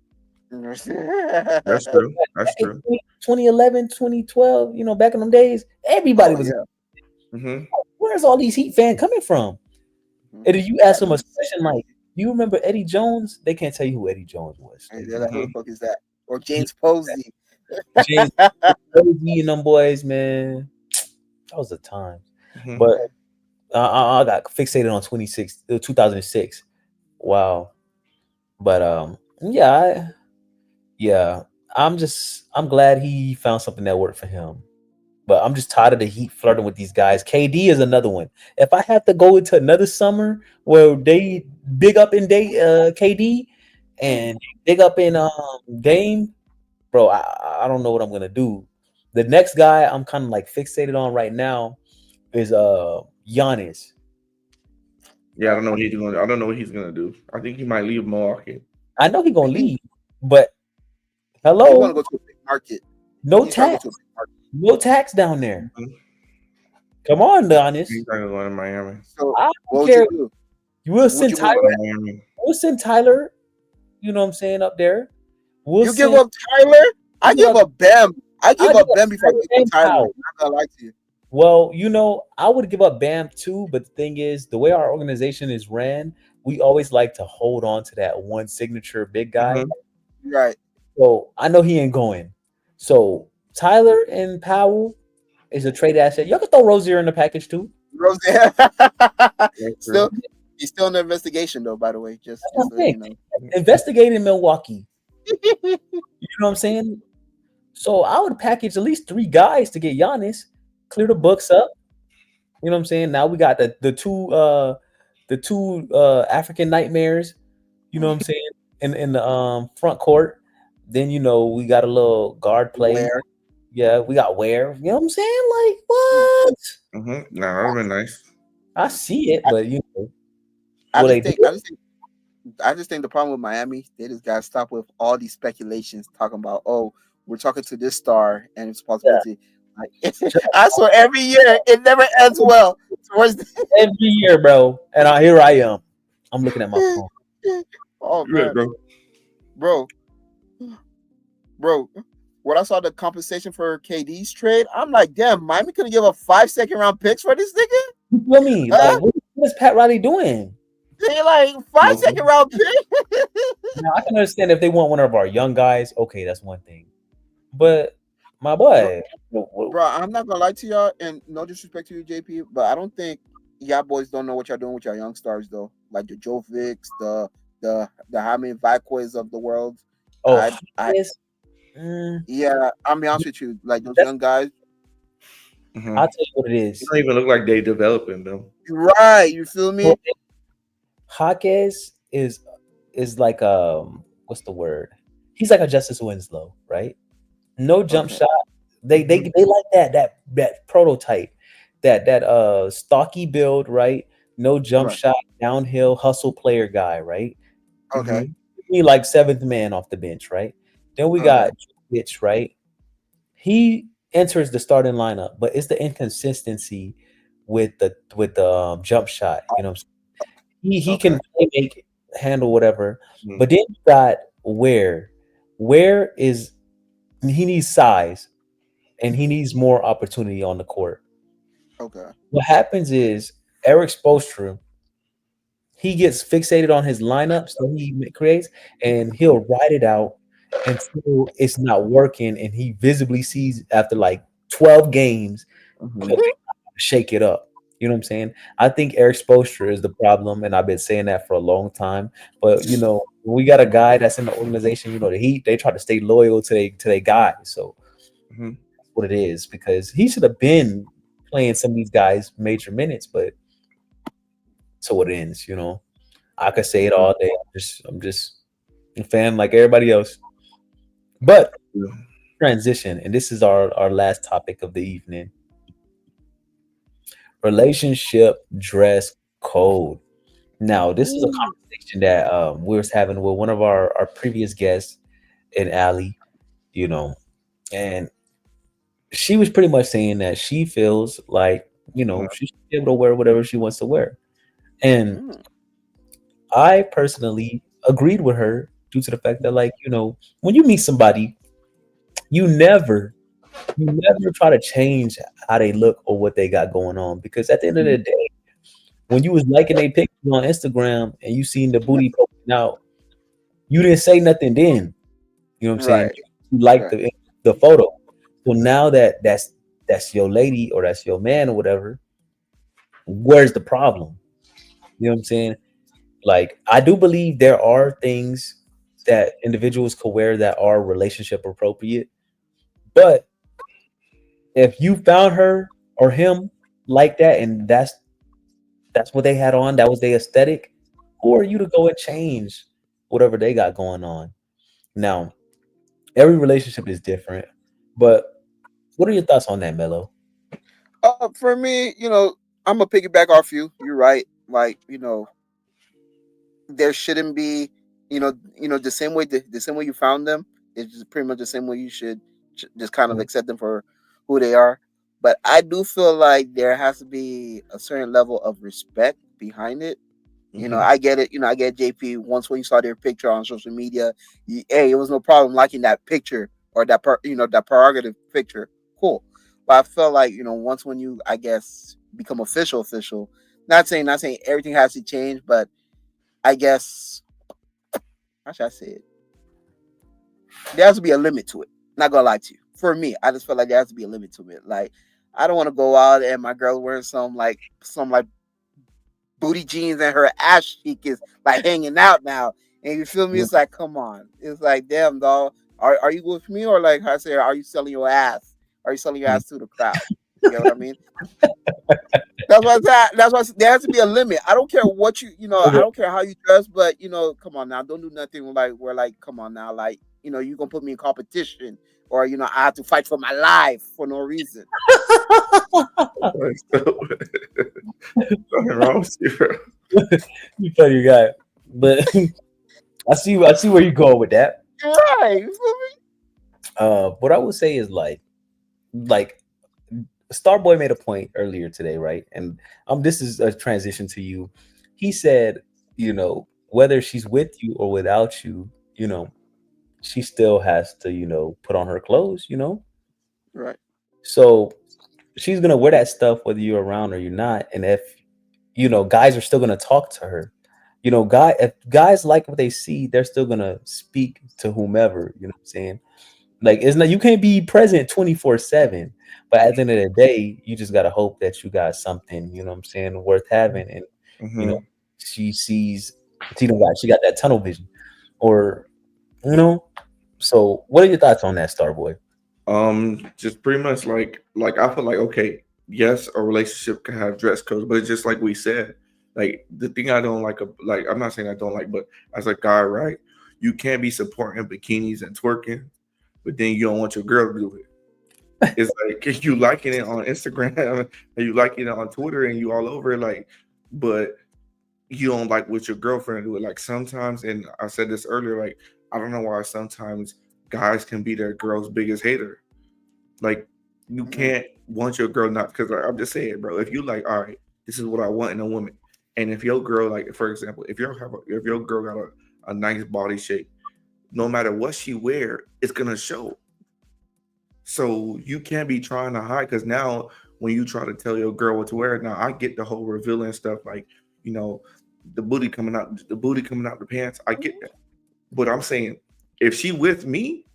Speaker 4: That's true. That's true.
Speaker 3: 2011, 2012, back in them days, everybody was. Where's all these Heat fans coming from? And if you ask them a question like, "You remember Eddie Jones?" They can't tell you who Eddie Jones was.
Speaker 2: Who the fuck is that? Or James Posey.
Speaker 3: James Posey and them boys, man. That was the time. But I got fixated on 2006. Wow. But I'm glad he found something that worked for him. But I'm just tired of the Heat flirting with these guys. KD is another one. If I have to go into another summer where they big up in KD and big up in Dame, bro, I don't know what I'm gonna do. The next guy I'm kind of like fixated on right now is Giannis.
Speaker 4: Yeah, I don't know what he's going. I don't know what he's gonna do. I think he might leave Milwaukee.
Speaker 3: I know he's gonna leave, but
Speaker 2: He want to
Speaker 3: hello,
Speaker 2: go to a big market.
Speaker 3: no
Speaker 2: He's trying to go to a
Speaker 3: tax,
Speaker 2: big market.
Speaker 3: no tax down there.
Speaker 4: Mhm.
Speaker 3: Come on, Giannis.
Speaker 4: He's trying to go to Miami.
Speaker 2: So
Speaker 3: I
Speaker 2: what
Speaker 3: don't
Speaker 2: would you
Speaker 3: care.
Speaker 2: do?
Speaker 3: You will
Speaker 2: Would
Speaker 3: send
Speaker 2: you
Speaker 3: Tyler.
Speaker 2: move?
Speaker 4: Miami.
Speaker 3: We'll send Tyler. You know what I'm saying up there. We'll
Speaker 2: You give
Speaker 3: send.
Speaker 2: up Tyler? I
Speaker 3: give
Speaker 2: give
Speaker 3: up-
Speaker 2: up Bam. I
Speaker 3: I
Speaker 2: give
Speaker 3: give
Speaker 2: up
Speaker 3: up
Speaker 2: Bam before I
Speaker 3: Tyler
Speaker 2: give up
Speaker 3: and
Speaker 2: Tyler.
Speaker 3: Powell.
Speaker 2: I'm not gonna lie to you.
Speaker 3: Well, you know, I would give up Bam too, but the thing is, the way our organization is ran, we always like to hold on to that one signature big guy.
Speaker 4: Mhm.
Speaker 2: Right.
Speaker 3: So I know he ain't going. So Tyler and Powell is a trade asset. Y'all can throw Rozier in the package too.
Speaker 2: Rose.
Speaker 4: That's
Speaker 2: Still,
Speaker 4: true.
Speaker 2: he's still in the investigation though. By the way, just
Speaker 3: That's
Speaker 2: so
Speaker 3: what I'm
Speaker 2: you know.
Speaker 3: Investigate in Milwaukee. You know what I'm saying? So I would package at least 3 guys to get Giannis, clear the books up. You know what I'm saying? Now we got the two African nightmares, you know what I'm saying, in the front court. Then you know we got a little guard play.
Speaker 2: Where?
Speaker 3: Yeah, we got Ware. You know what I'm saying? Like what?
Speaker 4: Mm-hmm. Nah, that would have been nice.
Speaker 3: I see it, but you know,
Speaker 2: I
Speaker 3: will
Speaker 2: just
Speaker 3: they do
Speaker 2: think.
Speaker 3: it?
Speaker 2: I just think the problem with Miami, they just gotta stop with all these speculations talking about, oh, we're talking to this star and it's a
Speaker 3: Yeah.
Speaker 2: possibility. Like, I swear every year it never ends well. Towards the,
Speaker 3: Every year, bro. And here I am. I'm looking at my phone.
Speaker 2: oh
Speaker 4: Yeah,
Speaker 2: man, bro, bro. When I saw the compensation for KD's trade, I'm like, damn, Miami could give up 5 second-round picks for this nigga.
Speaker 3: You feel me?
Speaker 2: Huh?
Speaker 3: Like what is Pat Riley doing?
Speaker 2: They like 5 second-round picks.
Speaker 3: Now I can understand if they want one of our young guys. Okay, that's one thing. But my boy,
Speaker 2: Bro, I'm not gonna lie to y'all, and no disrespect to you, JP, but I don't think y'all boys don't know what y'all doing with your young stars though. Like the Joe Vicks, the Jaime Vaquez of the world.
Speaker 3: oh,
Speaker 2: I
Speaker 3: yes. Mm,
Speaker 2: yeah, I'll be honest with you. Like those
Speaker 3: That's-
Speaker 2: young guys,
Speaker 4: Mhm.
Speaker 3: I'll tell you what it is.
Speaker 4: It don't even look like they developing them.
Speaker 2: right? You feel me?
Speaker 3: Jaquez is like what's the word? He's like a Justice Winslow, right? No jump
Speaker 2: Okay.
Speaker 3: shot. They like that prototype, that stocky build, right? No jump
Speaker 2: Right.
Speaker 3: shot, downhill hustle player guy, right?
Speaker 2: Okay.
Speaker 3: He like seventh man off the bench, right? Then we got Mitch, right? He enters the starting lineup, but it's the inconsistency with the jump shot. You know what I'm saying? He
Speaker 2: Okay.
Speaker 3: can play, make, handle whatever.
Speaker 4: Mhm.
Speaker 3: But then you got Where. Where is he needs size and he needs more opportunity on the court.
Speaker 2: Okay.
Speaker 3: What happens is Eric Spoelstra, he gets fixated on his lineups that he creates, and he'll ride it out until it's not working, and he visibly sees after like 12 games,
Speaker 2: Mhm.
Speaker 3: shake it up. You know what I'm saying? I think Eric Spoelstra is the problem, and I've been saying that for a long time. But you know, when we got a guy that's in the organization, you know, the Heat, they try to stay loyal to their guy. So
Speaker 4: Mhm.
Speaker 3: that's what it is, because he should have been playing some of these guys major minutes, but so it ends, you know. I could say it all day. I'm just a fan like everybody else. But
Speaker 4: Yeah.
Speaker 3: transition, and this is our last topic of the evening. Relationship dress code. Now, this is a conversation that we was having with one of our previous guests in Alley, you know, and she was pretty much saying that she feels like, you know, she should be able to wear whatever she wants to wear. And
Speaker 2: Mm.
Speaker 3: I personally agreed with her due to the fact that, like, you know, when you meet somebody, you never try to change how they look or what they got going on, because at the end of the day, when you was liking their pictures on Instagram and you seen the booty poking out, you didn't say nothing then. You know what I'm saying?
Speaker 2: Right.
Speaker 3: You liked
Speaker 2: Okay.
Speaker 3: the photo. So now that's your lady or that's your man or whatever, where's the problem? You know what I'm saying? Like, I do believe there are things that individuals could wear that are relationship appropriate, but if you found her or him like that, and that's what they had on, that was their aesthetic, who are you to go and change whatever they got going on? Now, every relationship is different, but what are your thoughts on that, Mello?
Speaker 2: For me, I'm gonna piggyback off you. You're right. Like, there shouldn't be, the same way the same way you found them. It's just pretty much the same way you should just kind of accept them for who they are. But I do feel like there has to be a certain level of respect behind it. I get it. I get JP. Once when you saw their picture on social media, hey, it was no problem liking that picture or that prerogative picture. Cool. But I felt like once when you, I guess, become official, not saying everything has to change, but I guess, how should I say it? There has to be a limit to it. Not gonna lie to you. For me, I just feel like there has to be a limit to it. Like, I don't want to go out and my girl wearing some booty jeans and her ass cheek is like hanging out now. And you feel me? It's like, come on. It's like, damn, dog. Are you with me, or like how I say, are you selling your ass? Are you selling your ass to the crowd? You get what I mean? That's why there has to be a limit. I don't care what I don't care how you dress, but come on now, don't do nothing like where like, come on now, like you gonna put me in competition, or I have to fight for my life for no reason.
Speaker 4: Nothing wrong with you, bro.
Speaker 3: You funny guy, but I see where you're going with that.
Speaker 2: Right. You feel me?
Speaker 3: What I would say is like Starboy made a point earlier today, right? And this is a transition to you. He said, whether she's with you or without you, she still has to, put on her clothes.
Speaker 2: Right.
Speaker 3: So she's gonna wear that stuff whether you're around or you're not. And if guys are still gonna talk to her, if guys like what they see, they're still gonna speak to whomever. You know what I'm saying? Like, it's not, you can't be present 24/7, but at the end of the day, you just gotta hope that you got something, you know what I'm saying, worth having. And she sees, she got that tunnel vision, or so what are your thoughts on that, Starboy?
Speaker 4: Just pretty much like I feel like, okay, yes, a relationship can have dress codes, but it's just like we said, like the thing I don't like I'm not saying I don't like, but as a guy, right, you can't be supporting bikinis and twerking, but then you don't want your girl to do it. It's like you liking it on Instagram and you liking it on Twitter and you all over it, like, but you don't like what your girlfriend do it. Like sometimes, and I said this earlier, like I don't know why sometimes guys can be their girl's biggest hater. Like you can't want your girl not, because I'm just saying, bro. If you like, all right, this is what I want in a woman, and if your girl, like for example, if your girl got a nice body shape, no matter what she wear, it's gonna show. So you can't be trying to hide, because now when you try to tell your girl what to wear, now I get the whole revealing stuff, like the booty coming out the pants. I get that, but I'm saying if she with me,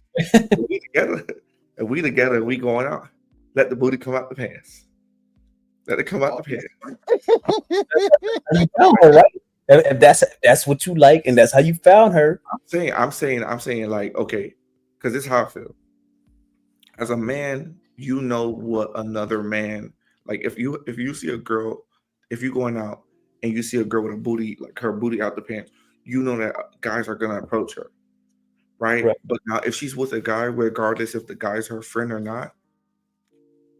Speaker 4: we together, and we going out, let the booty come out the pants. Let it come out the pants.
Speaker 3: You found her, right? If that's what you like and that's how you found her.
Speaker 4: I'm saying like, okay, because this is how I feel. As a man, you know what another man, like if you see a girl, if you going out and you see a girl with a booty, like her booty out the pants, you know that guys are gonna approach her, right? But now if she's with a guy, regardless if the guy's her friend or not,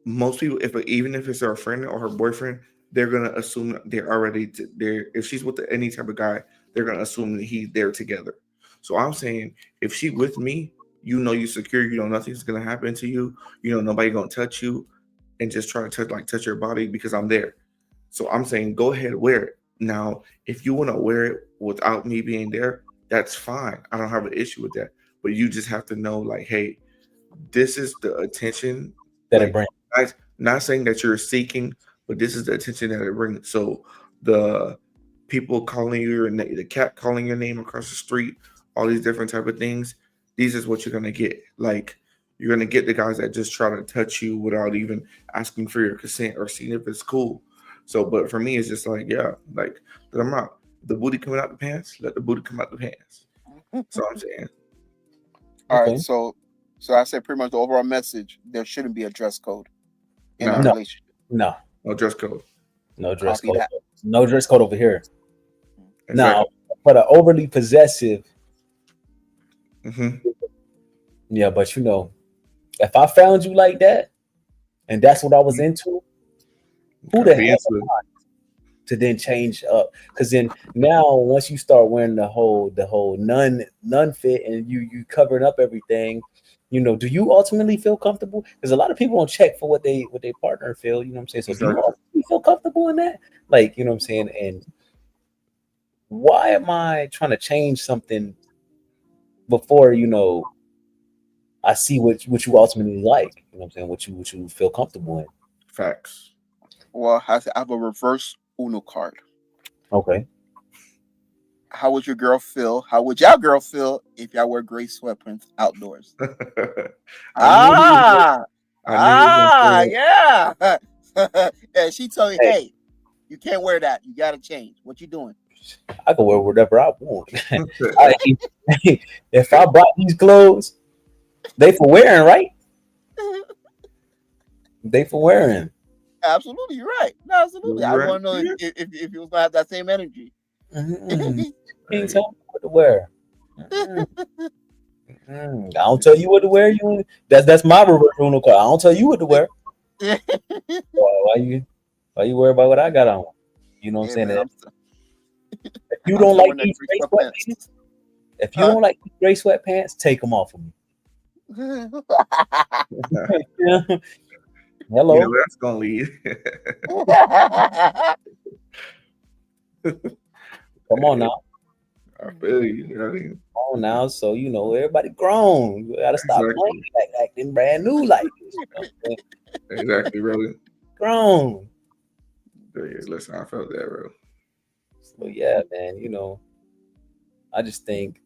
Speaker 4: most people, even if it's her friend or her boyfriend, they're gonna assume that they're already there. If she's with any type of guy, they're gonna assume that they're together. So I'm saying, if she with me, you secure, nothing's gonna happen to you, nobody gonna touch you and just try to touch your body because I'm there. So I'm saying, go ahead, wear it. Now, if you want to wear it without me being there, that's fine. I don't have an issue with that. But you just have to know, like, hey, this is the attention
Speaker 3: that it brings.
Speaker 4: Not saying that you're seeking, but this is the attention that it brings. So the people calling you your name, the cat calling your name across the street, all these different type of things, these is what you're gonna get. Like, you're gonna get the guys that just try to touch you without even asking for your consent or seeing if it's cool. So, but for me, it's just like, yeah, like, but I'm not the booty coming out the pants. Let the booty come out the pants. So I'm saying.
Speaker 2: All right, so I said pretty much the overall message: there shouldn't be a dress code. in a
Speaker 4: Nah.
Speaker 3: No.
Speaker 2: relationship.
Speaker 3: No,
Speaker 4: No dress code.
Speaker 3: no dress
Speaker 2: Copy
Speaker 3: code.
Speaker 2: that.
Speaker 3: No dress code over here. Now,
Speaker 4: Exactly.
Speaker 3: for the overly possessive,
Speaker 4: Mm-hmm.
Speaker 3: yeah, but you know, if I found you like that and that's what I was into, who the hell am I to then change up? Because then now once you start wearing the whole nun fit and you covering up everything, you know, do you ultimately feel comfortable? Because a lot of people don't check for what they partner feel, you know what I'm saying? So do you
Speaker 4: Exactly.
Speaker 3: ultimately feel comfortable in that? Like, you know what I'm saying? And why am I trying to change something before, you know, I see what you ultimately like, you know what I'm saying? What you feel comfortable in.
Speaker 4: Facts.
Speaker 2: Well, I have a reverse Uno card.
Speaker 3: Okay.
Speaker 2: How would your girl feel? How would your girl feel if y'all wear gray sweatpants outdoors?
Speaker 4: I knew he was gonna, I knew he was gonna say
Speaker 2: Yeah. And she told me,
Speaker 3: Hey,
Speaker 2: hey, you can't wear that. You gotta change. What you doing?
Speaker 3: I can wear whatever I want.
Speaker 4: that.
Speaker 3: If I bought these clothes, they for wearing, right? They for wearing.
Speaker 2: Absolutely, you're right. No, absolutely. I
Speaker 4: You're right.
Speaker 2: want to know
Speaker 4: Yeah.
Speaker 2: if you was gonna have that same energy.
Speaker 3: Mm-mm. You ain't
Speaker 4: Hey,
Speaker 3: tell me what to wear. Mm-mm. Mm-mm. I don't tell you what to wear. You that's my reverse Uno card. I don't tell you what to wear.
Speaker 2: Yeah,
Speaker 3: Why you worry about what I got on? You know what I'm saying?
Speaker 2: man,
Speaker 3: If you
Speaker 2: I'm
Speaker 3: don't
Speaker 2: still
Speaker 3: like
Speaker 2: wearing that
Speaker 3: these
Speaker 2: gray
Speaker 3: gray sweatpants,
Speaker 2: sweatpants.
Speaker 3: if you
Speaker 2: Huh?
Speaker 3: don't like these gray sweatpants, take them off of me.
Speaker 4: you know
Speaker 3: Hello.
Speaker 4: where that's gonna lead.
Speaker 3: Come on
Speaker 4: Hey,
Speaker 3: now.
Speaker 4: I feel you. You know what I mean?
Speaker 3: Come on now. So you know everybody grown. You gotta stop playing
Speaker 4: Exactly.
Speaker 3: like acting brand new like this. You know what I'm saying?
Speaker 4: Exactly, brother.
Speaker 3: Grown.
Speaker 4: Yeah, listen, I felt that, bro.
Speaker 3: So yeah, man, you know, I just think,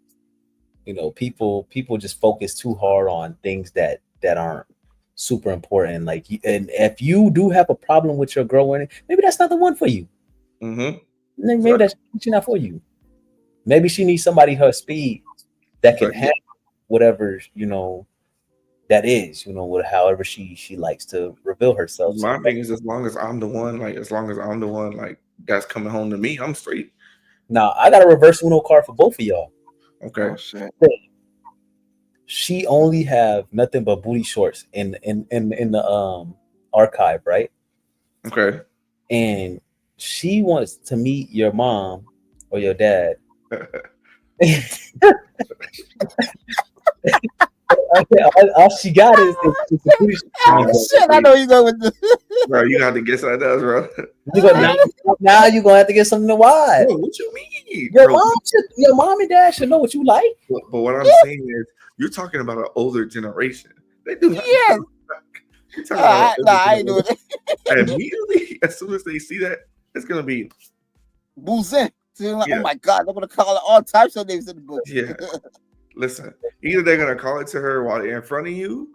Speaker 3: you know, people just focus too hard on things that aren't super important. Like, and if you do have a problem with your girl wearing it, maybe that's not the one for you.
Speaker 4: Mm-hmm.
Speaker 3: Maybe that's not for you. Maybe she needs somebody her speed that can
Speaker 4: Exactly.
Speaker 3: handle whatever, you know, that is, you know, however she likes to reveal herself. So
Speaker 4: My thing is, as long as I'm the one, like that's coming home to me, I'm straight.
Speaker 3: now I got a reverse Uno card for both of y'all.
Speaker 4: Okay.
Speaker 2: Oh shit.
Speaker 3: She only have nothing but booty shorts in the archive, right?
Speaker 4: Okay.
Speaker 3: And she wants to meet your mom or your dad. All she got is the booty
Speaker 2: Oh
Speaker 3: shorts.
Speaker 2: shit! I know you go with this.
Speaker 4: Bro, you got to guess what that does, bro.
Speaker 3: You go now you're gonna have to get something to watch.
Speaker 4: Bro, what you mean,
Speaker 3: Your
Speaker 4: bro?
Speaker 3: your mom and dad should know what you like.
Speaker 4: But what I'm saying is, you're talking about an older generation. They do not.
Speaker 2: Yes.
Speaker 4: You're talking about an older
Speaker 2: I ain't doing
Speaker 4: generation.
Speaker 2: it.
Speaker 4: And immediately, as soon as they see that, it's gonna be
Speaker 2: Boozen. So you're like, oh
Speaker 4: yeah,
Speaker 2: my god, they're gonna call it all types of names in the book.
Speaker 4: yeah. Listen, either they're gonna call it to her while they're in front of you,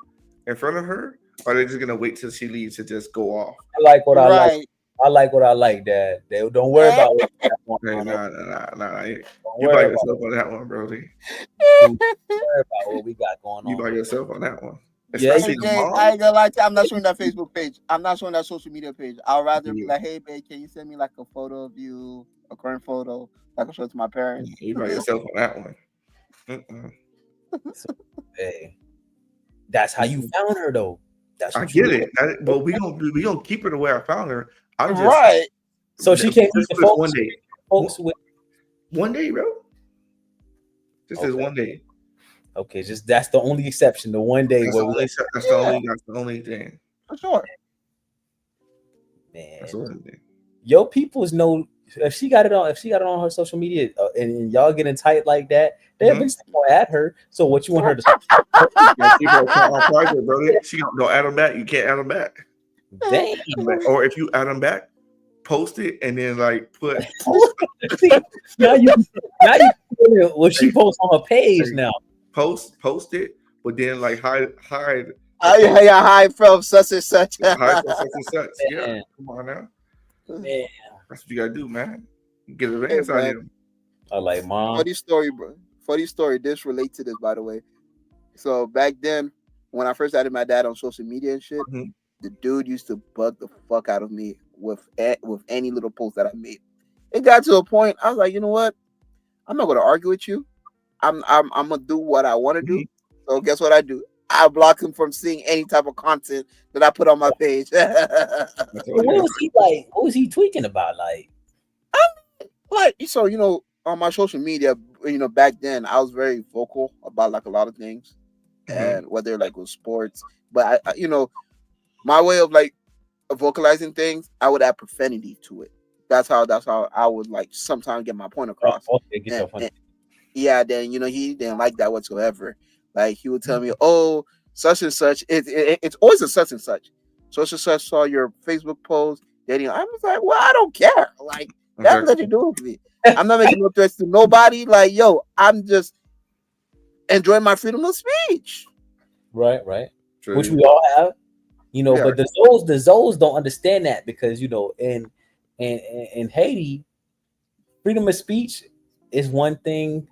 Speaker 4: in front of her, or they're just gonna wait till she leaves to just go off.
Speaker 3: I like what I like.
Speaker 2: Right.
Speaker 3: I like what I like, Dad. They don't worry about what we got going
Speaker 4: Hey,
Speaker 3: on.
Speaker 4: nah.
Speaker 3: Don't
Speaker 4: You by
Speaker 3: worry about
Speaker 4: yourself on that one, Brody.
Speaker 3: don't worry about what we got going
Speaker 4: You
Speaker 3: on.
Speaker 4: by yourself on that one.
Speaker 3: Yeah,
Speaker 4: Especially
Speaker 2: Hey
Speaker 4: the
Speaker 2: Jay,
Speaker 4: mom.
Speaker 2: I ain't gonna lie to you. I'm not showing that Facebook page. I'm not showing that social media page. I'd rather be
Speaker 4: Yeah,
Speaker 2: like, hey babe, can you send me like a photo of you, a current photo, so I can show it to my parents?
Speaker 4: you by yourself on that one. Mm-mm.
Speaker 3: So, hey, that's how you found her, though. That's
Speaker 4: I
Speaker 3: what you
Speaker 4: get
Speaker 3: did.
Speaker 4: it, but we gonna keep her the way I found her. I'm just
Speaker 2: Right.
Speaker 3: So she can't meet
Speaker 4: just
Speaker 3: the
Speaker 4: this
Speaker 3: folks.
Speaker 4: one day.
Speaker 3: Folks with
Speaker 4: One day, bro. Just this
Speaker 3: okay,
Speaker 4: one day.
Speaker 3: okay. Just that's the only exception. The one day
Speaker 4: That's
Speaker 3: where
Speaker 4: the
Speaker 3: we
Speaker 4: only. That's the only thing.
Speaker 2: For sure.
Speaker 3: man,
Speaker 4: That's the only thing.
Speaker 3: your peoples know if she got it on. If she got it on her social media, and y'all getting tight like that, they
Speaker 4: Mhm.
Speaker 3: eventually gonna add her. So what you want her to?
Speaker 4: Yeah, keep her account on private, brother. She don't add them back. You can't add them back.
Speaker 3: Damn.
Speaker 4: Or if you add them back, post it and then like put
Speaker 3: See, now you well, she posts on her page
Speaker 4: hey,
Speaker 3: now.
Speaker 4: post it, but then like hide
Speaker 2: Hi from such and such.
Speaker 4: hide from such and such. Yeah,
Speaker 3: Man,
Speaker 4: come on now.
Speaker 3: man.
Speaker 4: That's what you gotta do, man. Get a
Speaker 2: Hey
Speaker 4: advance out of
Speaker 2: man,
Speaker 4: them.
Speaker 3: I like mom.
Speaker 2: funny story, bro. Funny story. This relates to this, by the way. So back then, when I first added my dad on social media and shit,
Speaker 4: Mhm.
Speaker 2: the dude used to bug the fuck out of me with any little post that I made. It got to a point I was like, you know what? I'm not gonna argue with you. I'm gonna do what I want to do. So guess what I do? I block him from seeing any type of content that I put on my page.
Speaker 3: What was he like? What was he tweaking about? Like,
Speaker 2: Like, so on my social media, back then I was very vocal about like a lot of things, and whether like with sports, but my way of like vocalizing things, I would add profanity to it. That's how I would like sometimes get my point
Speaker 3: oh,
Speaker 2: across.
Speaker 3: okay, get your
Speaker 2: And,
Speaker 3: point.
Speaker 2: yeah, then he didn't like that whatsoever. Like he would tell me, "Oh, such and such." It's always a such and such. Such and such saw your Facebook post. Then I was like, "Well, I don't care. Like that's nothing to do with me. I'm not making no threats to nobody. Like, yo, I'm just enjoying my freedom of speech."
Speaker 3: Right.
Speaker 4: True.
Speaker 3: Which we all have,
Speaker 2: Yeah.
Speaker 3: but the Zoes don't understand that because in Haiti, freedom of speech is one thing,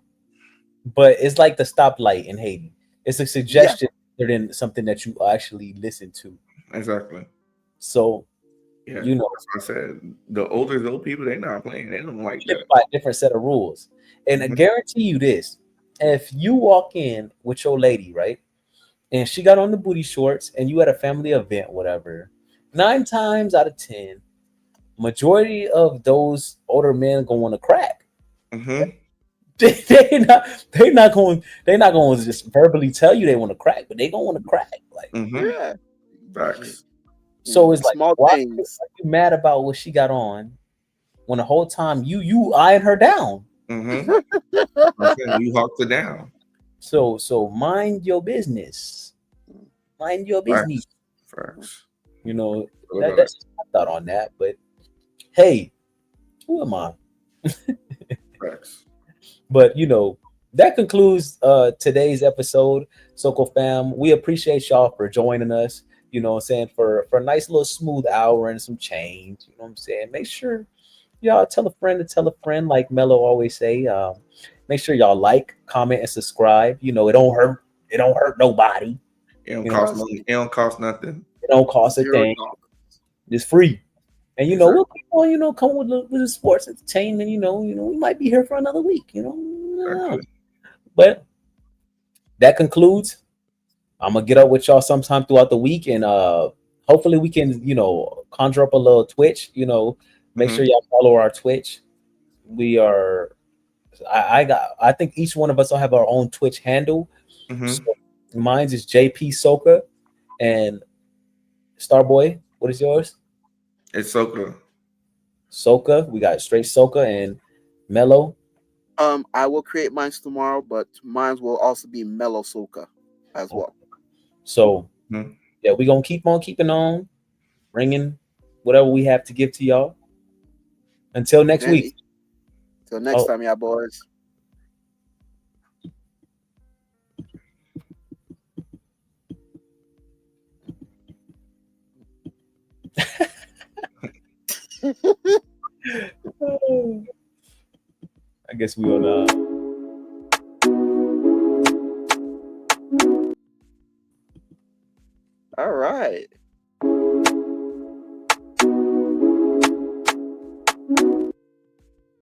Speaker 3: but it's like the stoplight in Haiti. It's a suggestion rather than something that you actually listen to.
Speaker 4: Exactly.
Speaker 3: So
Speaker 4: Yeah,
Speaker 3: you know,
Speaker 4: that's what I said. The older those people, they not playing. They don't like
Speaker 3: live
Speaker 4: that.
Speaker 3: by a different set of rules. And I guarantee you this: if you walk in with your lady, right, and she got on the booty shorts, and you at a family event, whatever, 9 times out of 10, majority of those older men gonna want to crack. They not going to just verbally tell you they want to crack, but they gonna want to crack. Like,
Speaker 2: Yeah.
Speaker 4: Facts.
Speaker 3: so it's like,
Speaker 2: small
Speaker 3: why are
Speaker 2: things.
Speaker 3: you mad about what she got on when the whole time you eyeing her down?
Speaker 4: I'm saying you hawked it down.
Speaker 3: So mind your business. Mind your business.
Speaker 4: Facts.
Speaker 3: That's just my thought on that. But hey, who am I?
Speaker 4: Facts.
Speaker 3: But that concludes today's episode. Soko fam, we appreciate y'all for joining us. You know what I'm saying, for a nice little smooth hour and some change. You know what I'm saying? Make sure y'all tell a friend to tell a friend, like Mello always say. Make sure y'all like, comment, and subscribe. It don't hurt. It don't hurt nobody.
Speaker 4: It don't cost money. It don't cost nothing.
Speaker 3: It don't cost a thing. It's free. And we'll keep on, come with the sports entertainment. We might be here for another week. But that concludes. I'm gonna get up with y'all sometime throughout the week, and hopefully we can, conjure up a little Twitch. Make sure y'all follow our Twitch. We are. I think each one of us will have our own Twitch handle. So mine's is JP Soka, and Starboy. What is yours?
Speaker 4: It's Soka.
Speaker 3: Soka. We got straight Soka and Mellow.
Speaker 2: I will create mine tomorrow, but mine will also be Mellow Soka as well.
Speaker 3: So yeah, we're gonna keep on keeping on, bringing whatever we have to give to y'all. Until next week.
Speaker 2: Till next time, y'all boys.
Speaker 3: I guess we will.
Speaker 2: All right.